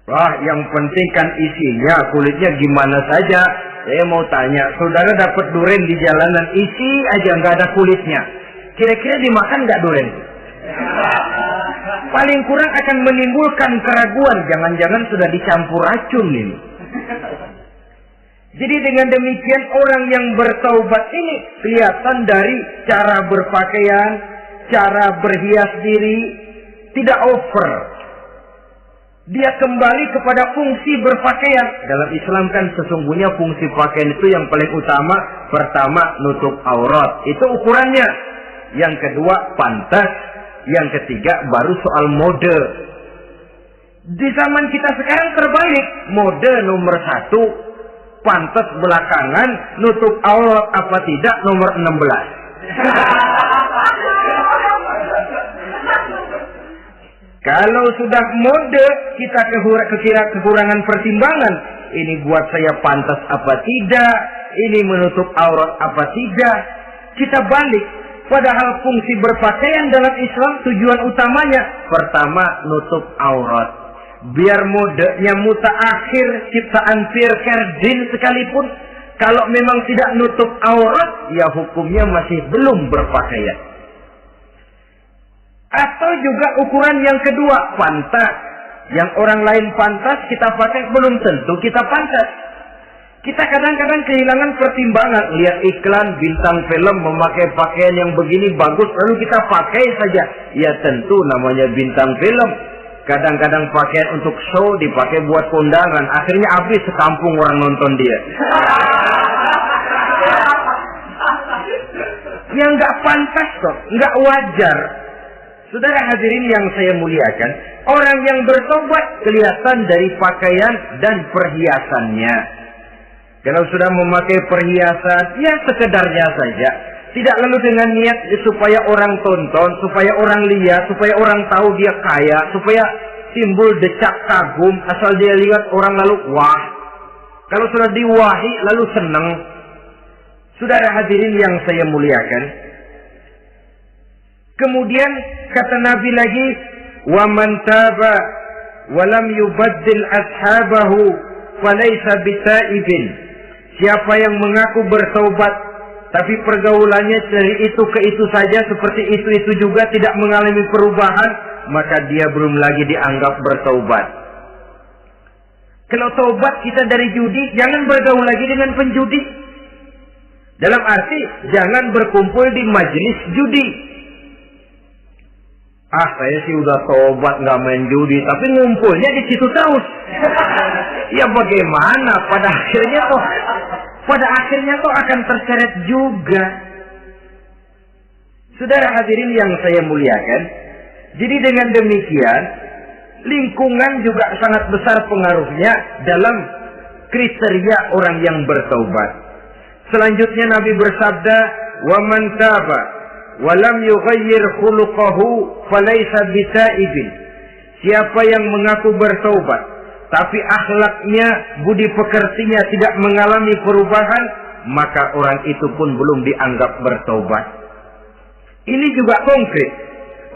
Wah, yang penting kan isinya, kulitnya gimana saja. Saya mau tanya, saudara dapat duren di jalanan, isi aja nggak ada kulitnya. Kira-kira dimakan nggak duren? Paling kurang akan menimbulkan keraguan, jangan-jangan sudah dicampur racun ini. Jadi dengan demikian orang yang bertaubat ini kelihatan dari cara berpakaian, cara berhias diri, tidak over. Dia kembali kepada fungsi berpakaian. Dalam Islam kan sesungguhnya fungsi pakaian itu yang paling utama. Pertama, nutup aurat. Itu ukurannya. Yang kedua, pantas. Yang ketiga, baru soal mode. Di zaman kita sekarang terbalik. Mode nomor 1, pantas belakangan, nutup aurat apa tidak nomor 16. Kalau sudah mode, kita kekira kekurangan pertimbangan. Ini buat saya pantas apa tidak, ini menutup aurat apa tidak. Kita balik. Padahal fungsi berpakaian dalam Islam tujuan utamanya pertama nutup aurat. Biar modenya mutaakhir ciptaan Pierre Cardin sekalipun, kalau memang tidak nutup aurat, ya hukumnya masih belum berpakaian. Atau juga ukuran yang kedua, pantas. Yang orang lain pantas, kita pakai belum tentu kita pantas. Kita kadang-kadang kehilangan pertimbangan. Lihat iklan, bintang film memakai pakaian yang begini bagus, lalu kita pakai saja. Ya tentu namanya bintang film. Kadang-kadang pakaian untuk show dipakai buat kondangan. Akhirnya habis sekampung orang nonton dia. Yang nggak pantas kok, nggak wajar. Saudara hadirin yang saya muliakan, orang yang bertobat kelihatan dari pakaian dan perhiasannya. Kalau sudah memakai perhiasan, ya sekedarnya saja. Tidak lalu dengan niat supaya orang tonton, supaya orang lihat, supaya orang tahu dia kaya, supaya timbul decak kagum, asal dia lihat orang lalu wah. Kalau sudah diwahi lalu senang. Saudara hadirin yang saya muliakan, kemudian kata Nabi lagi, wa man taba wa lam yubaddil ashabahu falaysa bitaibin. Siapa yang mengaku bertaubat tapi pergaulannya dari itu ke itu saja, seperti itu juga tidak mengalami perubahan, maka dia belum lagi dianggap bertaubat. Kalau taubat kita dari judi, jangan bergaul lagi dengan penjudi. Dalam arti jangan berkumpul di majelis judi. Ah, saya sih udah tobat nggak main judi, tapi ngumpulnya di situ terus. Ya bagaimana? Pada akhirnya kok akan terseret juga. Saudara hadirin yang saya muliakan, jadi dengan demikian lingkungan juga sangat besar pengaruhnya dalam kriteria orang yang bertaubat. Selanjutnya Nabi bersabda, "Wa man taba walam yughayyir khuluquhu falaysa bitaibin." Siapa yang mengaku bertaubat tapi akhlaknya, budi pekertinya tidak mengalami perubahan, maka orang itu pun belum dianggap bertaubat. Ini juga konkret.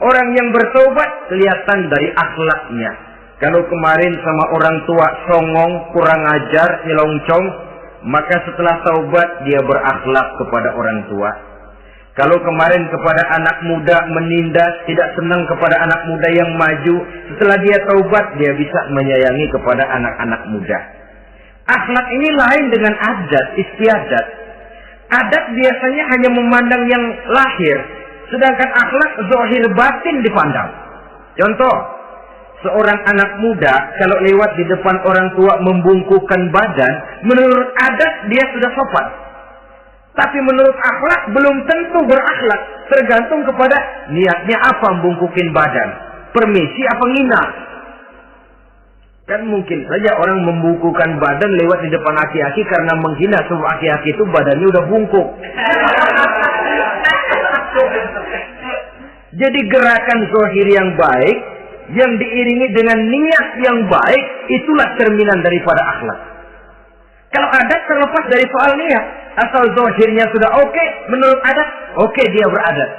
Orang yang bertaubat kelihatan dari akhlaknya. Kalau kemarin sama orang tua songong, kurang ajar, nyelongcong, maka setelah taubat dia berakhlak kepada orang tua. Kalau kemarin kepada anak muda menindas, tidak senang kepada anak muda yang maju, setelah dia taubat dia bisa menyayangi kepada anak-anak muda. Akhlak ini lain dengan adat, istiadat. Adat biasanya hanya memandang yang lahir, sedangkan akhlak zahir batin dipandang. Contoh, seorang anak muda kalau lewat di depan orang tua membungkukkan badan, menurut adat dia sudah sopan. Tapi menurut akhlak belum tentu berakhlak. Tergantung kepada niatnya apa membungkukin badan. Permisi apa ngina. Kan mungkin saja orang membungkukan badan lewat di depan aki-aki karena menghina sebab aki-aki itu badannya udah bungkuk. Jadi gerakan zahir yang baik yang diiringi dengan niat yang baik itulah cerminan daripada akhlak. Kalau adat terlepas dari soal niat, asal zahirnya sudah oke, menurut adat, oke dia beradat.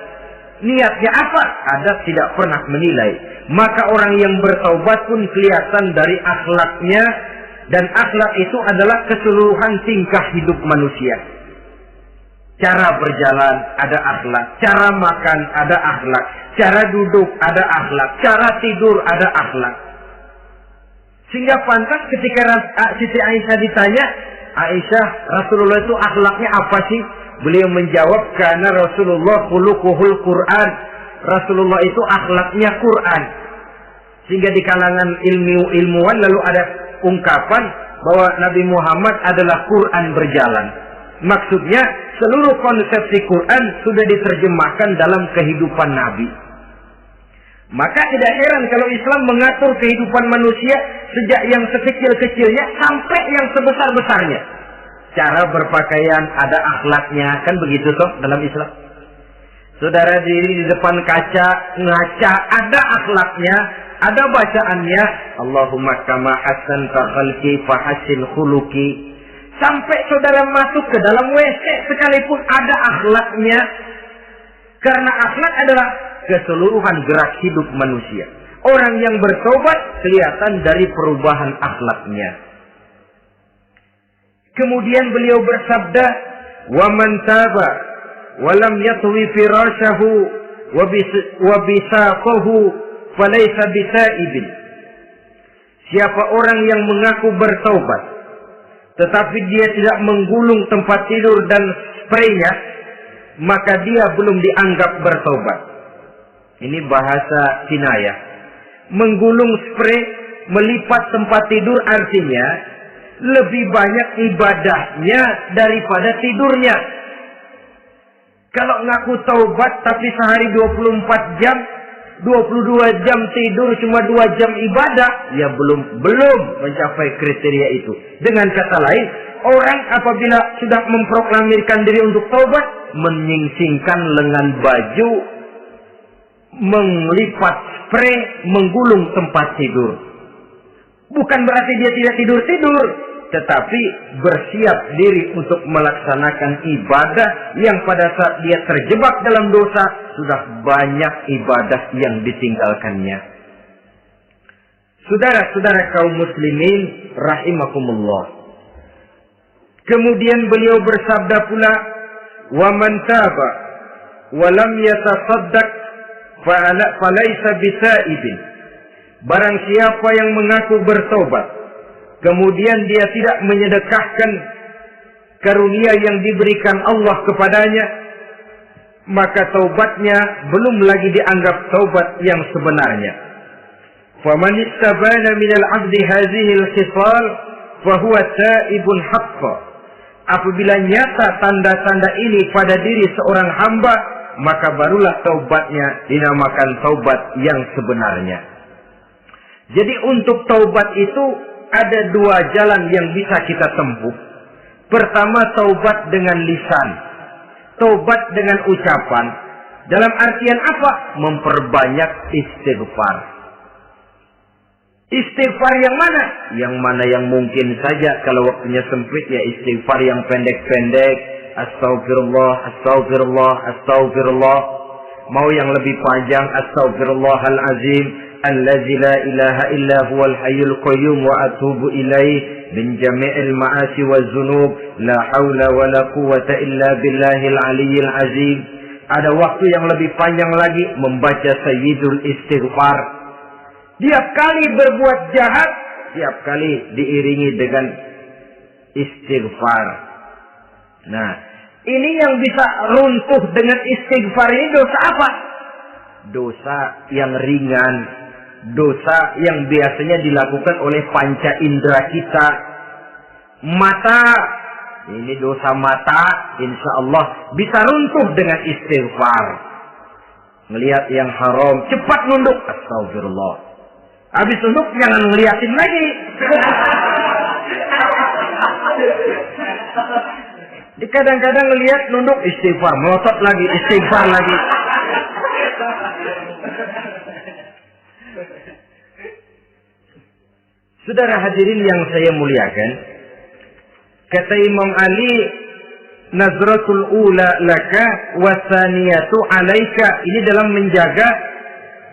Niatnya apa? Adat tidak pernah menilai. Maka orang yang bertaubat pun kelihatan dari akhlaknya, dan akhlak itu adalah keseluruhan tingkah hidup manusia. Cara berjalan ada akhlak, cara makan ada akhlak, cara duduk ada akhlak, cara tidur ada akhlak. Sehingga pantas ketika Siti Aisyah ditanya, Aisyah, Rasulullah itu akhlaknya apa sih? Beliau menjawab, karena Rasulullah khuluquhul Quran. Rasulullah itu akhlaknya Quran. Sehingga di kalangan ilmuwan lalu ada ungkapan bahwa Nabi Muhammad adalah Quran berjalan. Maksudnya seluruh konsepsi Quran sudah diterjemahkan dalam kehidupan Nabi. Maka tidak heran kalau Islam mengatur kehidupan manusia sejak yang sekecil-kecilnya sampai yang sebesar-besarnya. Cara berpakaian ada akhlaknya, kan begitu toh dalam Islam. Saudara diri di depan kaca, ngaca, ada akhlaknya, ada bacaannya. Allahumma kama hasanta khalqi fahassin khuluqi. Sampai saudara masuk ke dalam WC sekalipun ada akhlaknya. Karena akhlak adalah keseluruhan gerak hidup manusia. Orang yang bertobat kelihatan dari perubahan akhlaknya. Kemudian beliau bersabda, "Wa man taba wa lam yatwi firashahu wa bisaqahu falaysa bisaibin." Siapa orang yang mengaku bertaubat tetapi dia tidak menggulung tempat tidur dan spraynya, maka dia belum dianggap bertaubat. Ini bahasa kinayah. Menggulung spray, melipat tempat tidur artinya lebih banyak ibadahnya daripada tidurnya. Kalau ngaku taubat tapi sehari 24 jam, 22 jam tidur, cuma 2 jam ibadah, ya belum mencapai kriteria itu. Dengan kata lain, orang apabila sudah memproklamirkan diri untuk taubat, menyingsingkan lengan baju, melipat spray, menggulung tempat tidur. Bukan berarti dia tidak tidur-tidur, tetapi bersiap diri untuk melaksanakan ibadah yang pada saat dia terjebak dalam dosa, sudah banyak ibadah yang ditinggalkannya. Saudara-saudara kaum muslimin rahimakumullah. Kemudian beliau bersabda pula, "Wa man taba wa lam yatasaddaq falaysa bisaibin." Barang siapa yang mengaku bertobat, kemudian dia tidak menyedekahkan karunia yang diberikan Allah kepadanya, maka taubatnya belum lagi dianggap taubat yang sebenarnya. Faman istabana minal 'abdi hadhihi al-khisal fahuwa taibun haqqa. Apabila nyata tanda-tanda ini pada diri seorang hamba, maka barulah taubatnya dinamakan taubat yang sebenarnya. Jadi untuk taubat itu ada 2 jalan yang bisa kita tempuh. Pertama, taubat dengan lisan. Taubat dengan ucapan. Dalam artian apa? Memperbanyak istighfar. Istighfar yang mana? Yang mana yang mungkin saja. Kalau waktunya sempit, ya istighfar yang pendek-pendek. Astaghfirullah, astaghfirullah, astaghfirullah. Mau yang lebih panjang, astaghfirullahalazim, allazi la ilaha illa huwal hayyul qayyum wa atubu ilaih min jami'il ma'asi waz zunub, la haula wala quwwata illa billahil aliyyil azim. Ada waktu yang lebih panjang lagi membaca sayyidul istighfar. Tiap kali berbuat jahat, tiap kali diiringi dengan istighfar. Nah, ini yang bisa runtuh dengan istighfar ini dosa apa? Dosa yang ringan, dosa yang biasanya dilakukan oleh panca indera kita. Mata ini dosa mata, insya Allah bisa runtuh dengan istighfar. Ngelihat yang haram, cepat nunduk, astagfirullah. Habis nunduk jangan ngeliatin lagi. Kadang-kadang ngelihat nunduk, istighfar, melotot lagi, istighfar lagi. Saudara hadirin yang saya muliakan, kata Imam Ali, nazratul ula laka wasaniyatu alaika. Ini dalam menjaga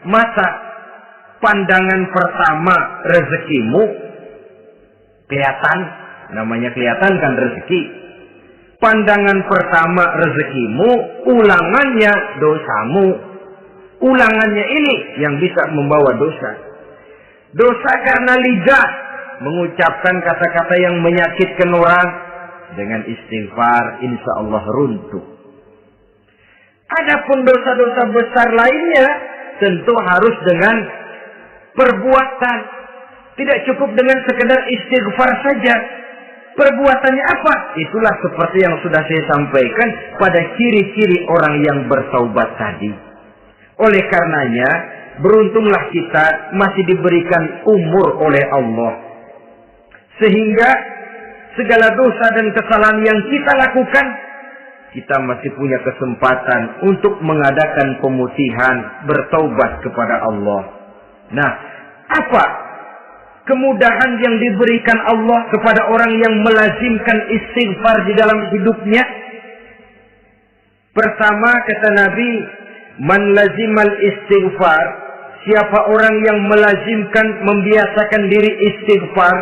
masa pandangan pertama rezekimu. Kelihatan, namanya kelihatan kan rezeki. Pandangan pertama rezekimu, ulangannya dosamu. Ulangannya ini yang bisa membawa dosa. Dosa karena lidah, mengucapkan kata-kata yang menyakitkan orang. Dengan istighfar, insya Allah runtuh. Adapun dosa-dosa besar lainnya, tentu harus dengan perbuatan. Tidak cukup dengan sekedar istighfar saja. Perbuatannya apa? Itulah seperti yang sudah saya sampaikan pada ciri-ciri orang yang bertaubat tadi. Oleh karenanya, beruntunglah kita masih diberikan umur oleh Allah. Sehingga segala dosa dan kesalahan yang kita lakukan, kita masih punya kesempatan untuk mengadakan pemutihan, bertaubat kepada Allah. Nah, apa kemudahan yang diberikan Allah kepada orang yang melazimkan istighfar di dalam hidupnya? Pertama, kata Nabi, man lazimal istighfar, siapa orang yang melazimkan, membiasakan diri istighfar,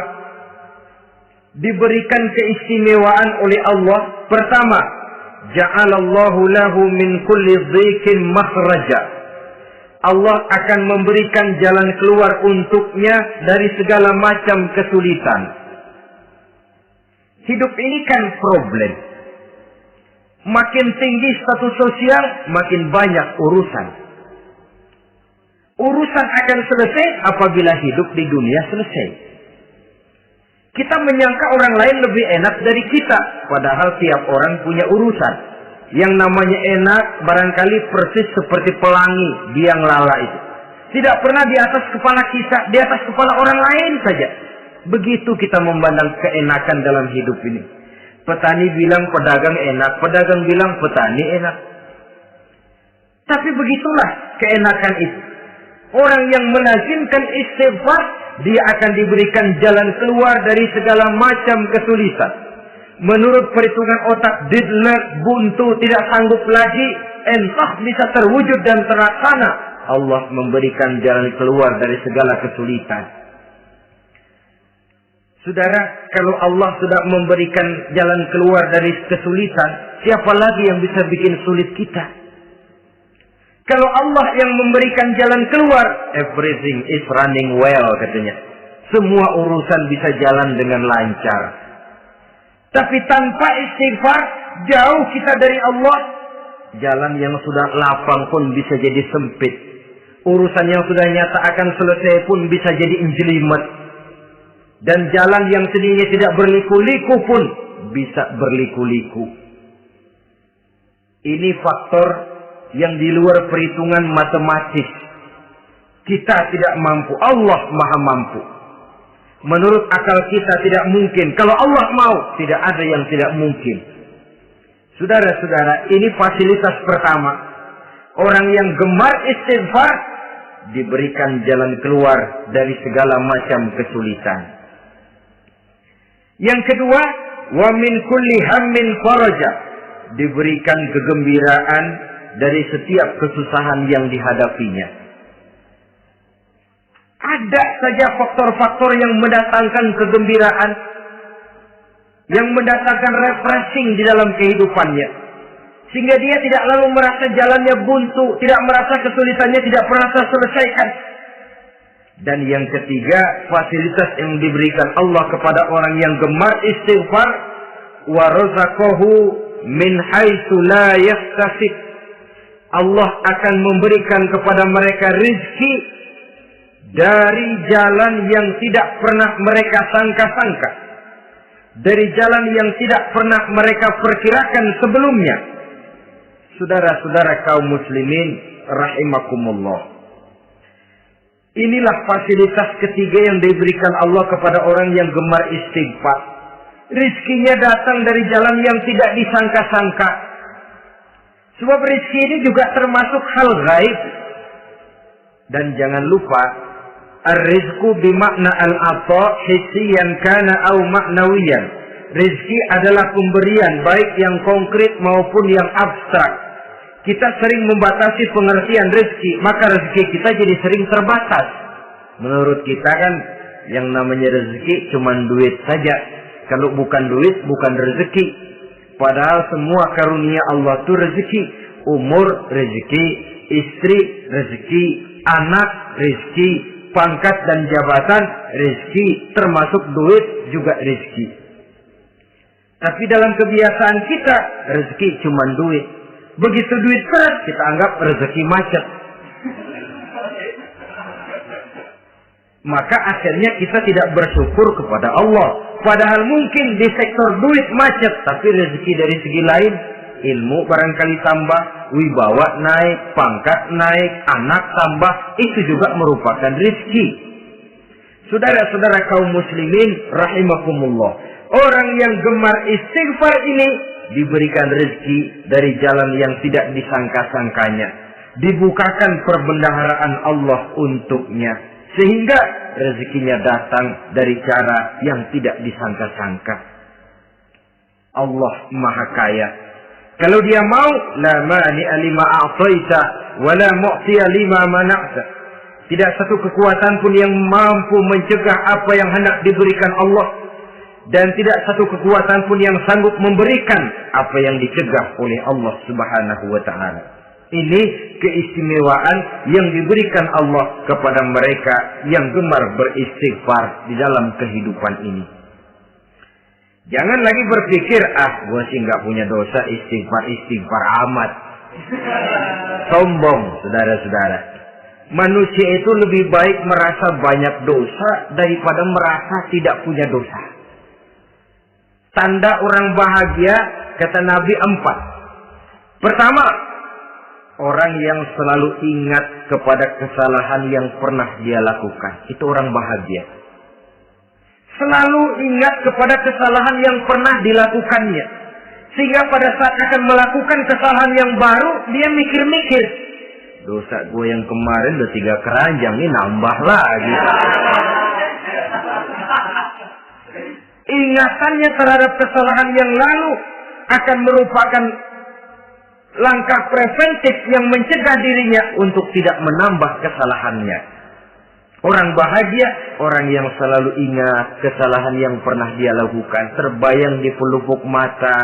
diberikan keistimewaan oleh Allah. Pertama, ja'alallahu lahu min kulli dhiqin makhraja. Allah akan memberikan jalan keluar untuknya dari segala macam kesulitan. Hidup ini kan problem. Makin tinggi status sosial, makin banyak urusan. Urusan akan selesai apabila hidup di dunia selesai. Kita menyangka orang lain lebih enak dari kita, padahal tiap orang punya urusan. Yang namanya enak barangkali persis seperti pelangi biang lala itu. Tidak pernah di atas kepala kita, di atas kepala orang lain saja. Begitu kita memandang keenakan dalam hidup ini. Petani bilang pedagang enak, pedagang bilang petani enak. Tapi begitulah keenakan itu. Orang yang melazimkan istighfar, dia akan diberikan jalan keluar dari segala macam kesulitan. Menurut perhitungan otak, didler, buntu, tidak sanggup lagi, entah bisa terwujud dan terlaksana. Allah memberikan jalan keluar dari segala kesulitan. Saudara, kalau Allah sudah memberikan jalan keluar dari kesulitan, siapa lagi yang bisa bikin sulit kita? Kalau Allah yang memberikan jalan keluar, everything is running well, katanya. Semua urusan bisa jalan dengan lancar. Tapi tanpa istighfar, jauh kita dari Allah. Jalan yang sudah lapang pun bisa jadi sempit. Urusan yang sudah nyata akan selesai pun bisa jadi injelimet. Dan jalan yang tadinya tidak berliku-liku pun bisa berliku-liku. Ini faktor yang di luar perhitungan matematis. Kita tidak mampu, Allah Maha mampu. Menurut akal kita tidak mungkin. Kalau Allah mau, tidak ada yang tidak mungkin. Saudara-saudara, ini fasilitas pertama. Orang yang gemar istighfar diberikan jalan keluar dari segala macam kesulitan. Yang kedua, wa min kulli hammin faraja, diberikan kegembiraan dari setiap kesusahan yang dihadapinya. Ada saja faktor-faktor yang mendatangkan kegembiraan, yang mendatangkan refreshing di dalam kehidupannya. Sehingga dia tidak lalu merasa jalannya buntu, tidak merasa kesulitannya tidak pernah terselesaikan. Dan yang ketiga, fasilitas yang diberikan Allah kepada orang yang gemar istighfar, wa razaqahu min haitsu la yahtasib. Allah akan memberikan kepada mereka rezeki dari jalan yang tidak pernah mereka sangka-sangka. dari jalan yang tidak pernah mereka perkirakan sebelumnya. Saudara-saudara kaum muslimin rahimakumullah. Inilah fasilitas ketiga yang diberikan Allah kepada orang yang gemar istighfar. Rizkinya datang dari jalan yang tidak disangka-sangka. Sebab rizki ini juga termasuk hal gaib. Dan jangan lupa, ar-rizku bimakna al-ata hissiyan kana au ma'nawiyan. Rizki adalah pemberian baik yang konkret maupun yang abstrak. Kita sering membatasi pengertian rezeki, maka rezeki kita jadi sering terbatas. Menurut kita kan yang namanya rezeki cuma duit saja. Kalau bukan duit, bukan rezeki. Padahal semua karunia Allah itu rezeki. Umur rezeki, istri rezeki, anak rezeki, pangkat dan jabatan rezeki, termasuk duit juga rezeki. Tapi dalam kebiasaan kita, rezeki cuma duit. Begitu duit keras, kita anggap rezeki macet. Maka akhirnya kita tidak bersyukur kepada Allah. Padahal mungkin di sektor duit macet, tapi rezeki dari segi lain, ilmu barangkali tambah, wibawa naik, pangkat naik, anak tambah, itu juga merupakan rezeki. Saudara-saudara kaum muslimin rahimakumullah, orang yang gemar istighfar ini diberikan rezeki dari jalan yang tidak disangka-sangkanya. Dibukakan perbendaharaan Allah untuknya. Sehingga rezekinya datang dari cara yang tidak disangka-sangka. Allah Maha Kaya. Kalau dia mau, la mani'a lima a'taita wa la mu'tiya lima mana'ta. Tidak satu kekuatan pun yang mampu mencegah apa yang hendak diberikan Allah. Dan tidak satu kekuatan pun yang sanggup memberikan apa yang dicegah oleh Allah Subhanahu wa ta'ala. Ini keistimewaan yang diberikan Allah kepada mereka yang gemar beristighfar di dalam kehidupan ini. Jangan lagi berpikir, gue sih nggak punya dosa, istighfar amat. Sombong, saudara-saudara. Manusia itu lebih baik merasa banyak dosa daripada merasa tidak punya dosa. Tanda orang bahagia, kata Nabi 4. Pertama, orang yang selalu ingat kepada kesalahan yang pernah dia lakukan. Itu orang bahagia. Selalu ingat kepada kesalahan yang pernah dilakukannya. Sehingga pada saat akan melakukan kesalahan yang baru, dia mikir-mikir. Dosa gue yang kemarin udah 3 keranjang, ini nambah lagi. Ingatannya terhadap kesalahan yang lalu akan merupakan langkah preventif yang mencegah dirinya untuk tidak menambah kesalahannya. Orang bahagia, orang yang selalu ingat kesalahan yang pernah dia lakukan, terbayang di pelupuk mata,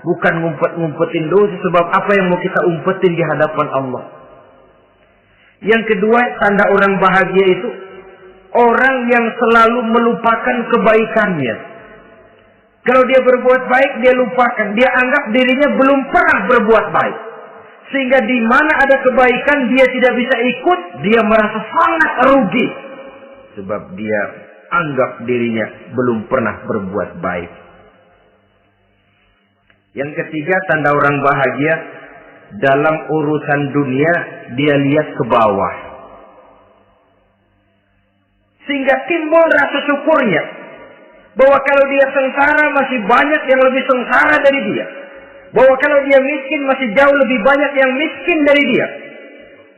bukan ngumpet-ngumpetin dosa, sebab apa yang mau kita umpetin di hadapan Allah. Yang kedua, tanda orang bahagia itu orang yang selalu melupakan kebaikannya. Kalau dia berbuat baik, dia lupakan. Dia anggap dirinya belum pernah berbuat baik. Sehingga di mana ada kebaikan, dia tidak bisa ikut. Dia merasa sangat rugi. Sebab dia anggap dirinya belum pernah berbuat baik. Yang ketiga, tanda orang bahagia. Dalam urusan dunia, dia lihat ke bawah. Sehingga timbul rasa syukurnya. Bahwa kalau dia sengsara masih banyak yang lebih sengsara dari dia. Bahwa kalau dia miskin masih jauh lebih banyak yang miskin dari dia.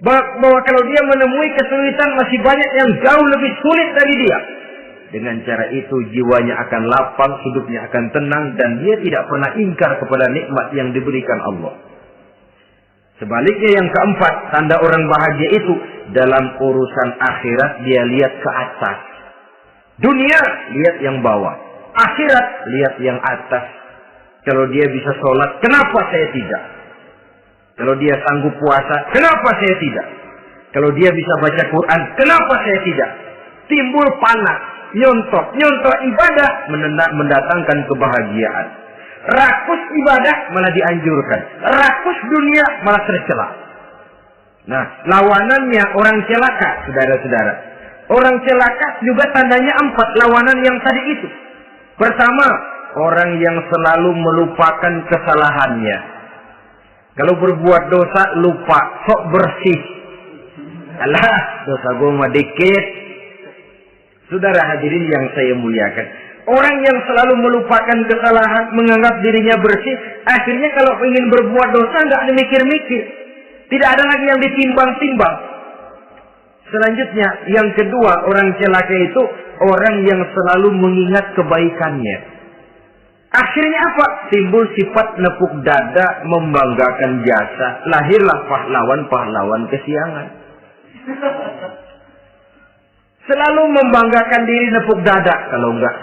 Bahwa kalau dia menemui kesulitan masih banyak yang jauh lebih sulit dari dia. Dengan cara itu jiwanya akan lapang, hidupnya akan tenang, dan dia tidak pernah ingkar kepada nikmat yang diberikan Allah. Sebaliknya yang keempat, tanda orang bahagia itu dalam urusan akhirat dia lihat ke atas. Dunia, lihat yang bawah. Akhirat, lihat yang atas. Kalau dia bisa sholat, kenapa saya tidak? Kalau dia sanggup puasa, kenapa saya tidak? Kalau dia bisa baca Quran, kenapa saya tidak? Timbul panas, nyontok ibadah mendatangkan kebahagiaan. Rakus ibadah malah dianjurkan. Rakus dunia malah tercela. Nah, lawanannya orang celaka, saudara-saudara. Orang celaka juga tandanya 4 lawanan yang tadi itu. Pertama, orang yang selalu melupakan kesalahannya. Kalau berbuat dosa lupa, sok bersih. Alah, dosa gue mah dikit. Saudara hadirin yang saya muliakan, orang yang selalu melupakan kesalahan, menganggap dirinya bersih, akhirnya kalau ingin berbuat dosa nggak dimikir-mikir, tidak ada lagi yang ditimbang-timbang. Selanjutnya, yang kedua, orang celaka itu orang yang selalu mengingat kebaikannya. Akhirnya apa? Timbul sifat nepuk dada, membanggakan jasa, lahirlah pahlawan-pahlawan kesiangan. Selalu membanggakan diri, nepuk dada. Kalau enggak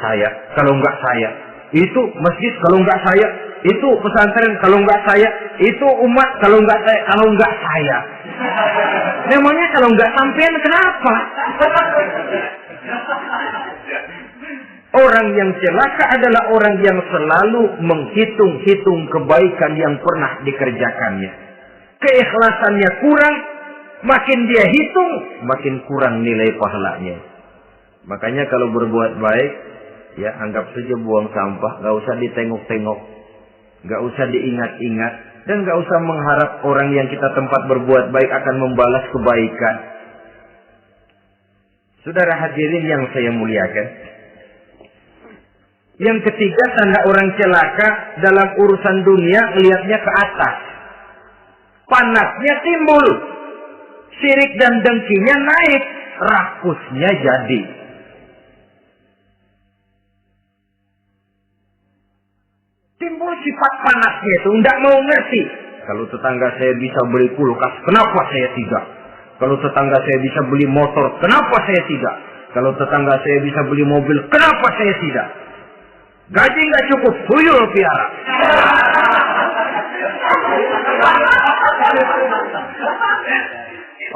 saya. Itu masjid kalau enggak saya. Itu pesantren kalau enggak saya. Itu umat kalau enggak saya. Memangnya kalau enggak sampean kenapa? Orang yang celaka adalah orang yang selalu menghitung-hitung kebaikan yang pernah dikerjakannya. Keikhlasannya kurang. Makin dia hitung, makin kurang nilai pahalanya. Makanya kalau berbuat baik, ya anggap saja buang sampah, gak usah ditengok-tengok, gak usah diingat-ingat, dan gak usah mengharap orang yang kita tempat berbuat baik akan membalas kebaikan. Saudara hadirin yang saya muliakan, yang ketiga tanda orang celaka dalam urusan dunia, melihatnya ke atas, panasnya timbul. Sirik dan dengkinya naik, rakusnya jadi. Timbul sifat panasnya itu, tidak mau ngerti. Kalau tetangga saya bisa beli kulkas, kenapa saya tidak? Kalau tetangga saya bisa beli motor, kenapa saya tidak? Kalau tetangga saya bisa beli mobil, kenapa saya tidak? Gaji nggak cukup, tuyul piara.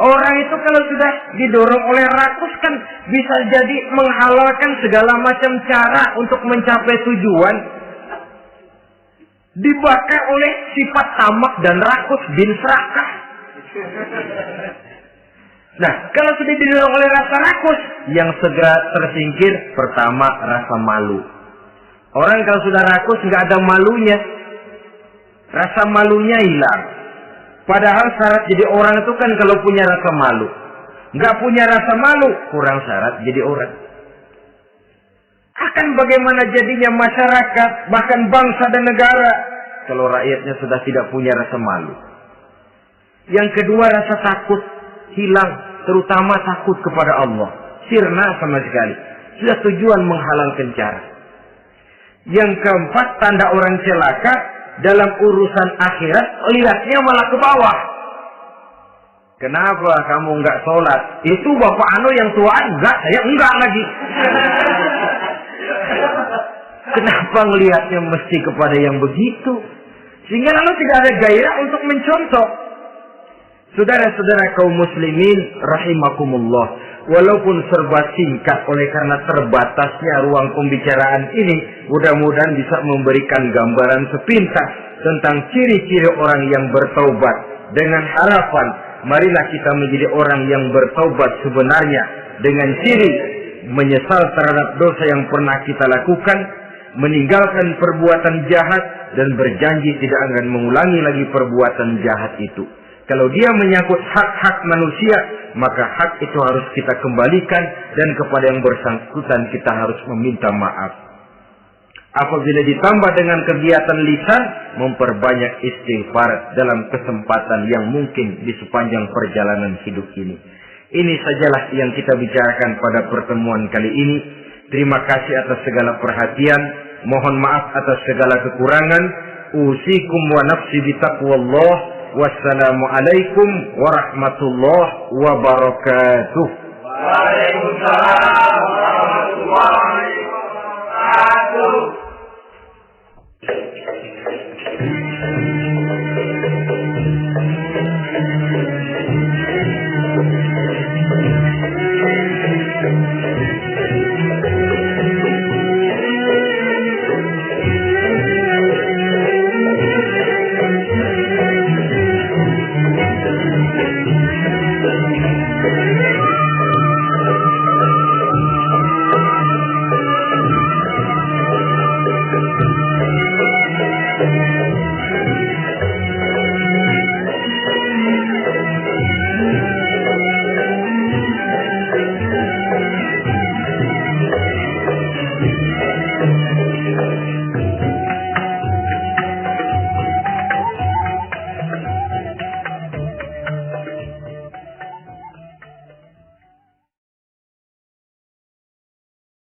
Orang itu kalau sudah didorong oleh rakus kan bisa jadi menghalalkan segala macam cara untuk mencapai tujuan. Dibakar oleh sifat tamak dan rakus bin serakah. Nah, kalau sudah didorong oleh rasa rakus, yang segera tersingkir pertama rasa malu. Orang kalau sudah rakus nggak ada malunya, rasa malunya hilang. Padahal syarat jadi orang itu kan kalau punya rasa malu. Nggak punya rasa malu, kurang syarat jadi orang. Akan bagaimana jadinya masyarakat, bahkan bangsa dan negara, kalau rakyatnya sudah tidak punya rasa malu. Yang kedua, rasa takut hilang, terutama takut kepada Allah. Sirna sama sekali. Sudah tujuan menghalalkan cara. Yang keempat, tanda orang celaka, dalam urusan akhirat, lihatnya malah ke bawah. Kenapa kamu enggak sholat? Itu bapak anu yang tuaan, enggak, saya enggak lagi. Kenapa ngelihatnya mesti kepada yang begitu? Sehingga lalu tidak ada gairah untuk mencontoh. Saudara-saudara kaum muslimin rahimakumullah, walaupun serba singkat oleh karena terbatasnya ruang pembicaraan ini, mudah-mudahan bisa memberikan gambaran sepintas tentang ciri-ciri orang yang bertaubat. Dengan harapan, marilah kita menjadi orang yang bertaubat sebenarnya dengan ciri menyesal terhadap dosa yang pernah kita lakukan, meninggalkan perbuatan jahat, dan berjanji tidak akan mengulangi lagi perbuatan jahat itu. Kalau dia menyangkut hak-hak manusia, maka hak itu harus kita kembalikan, dan kepada yang bersangkutan kita harus meminta maaf. Apabila ditambah dengan kegiatan lisan, memperbanyak istighfar dalam kesempatan yang mungkin di sepanjang perjalanan hidup ini. Ini sajalah yang kita bicarakan pada pertemuan kali ini. Terima kasih atas segala perhatian. Mohon maaf atas segala kekurangan. Usikum wa nafsi bitaqwallah. Wassalamualaikum warahmatullahi wabarakatuh. Waalaikumsalam warahmatullahi wabarakatuh.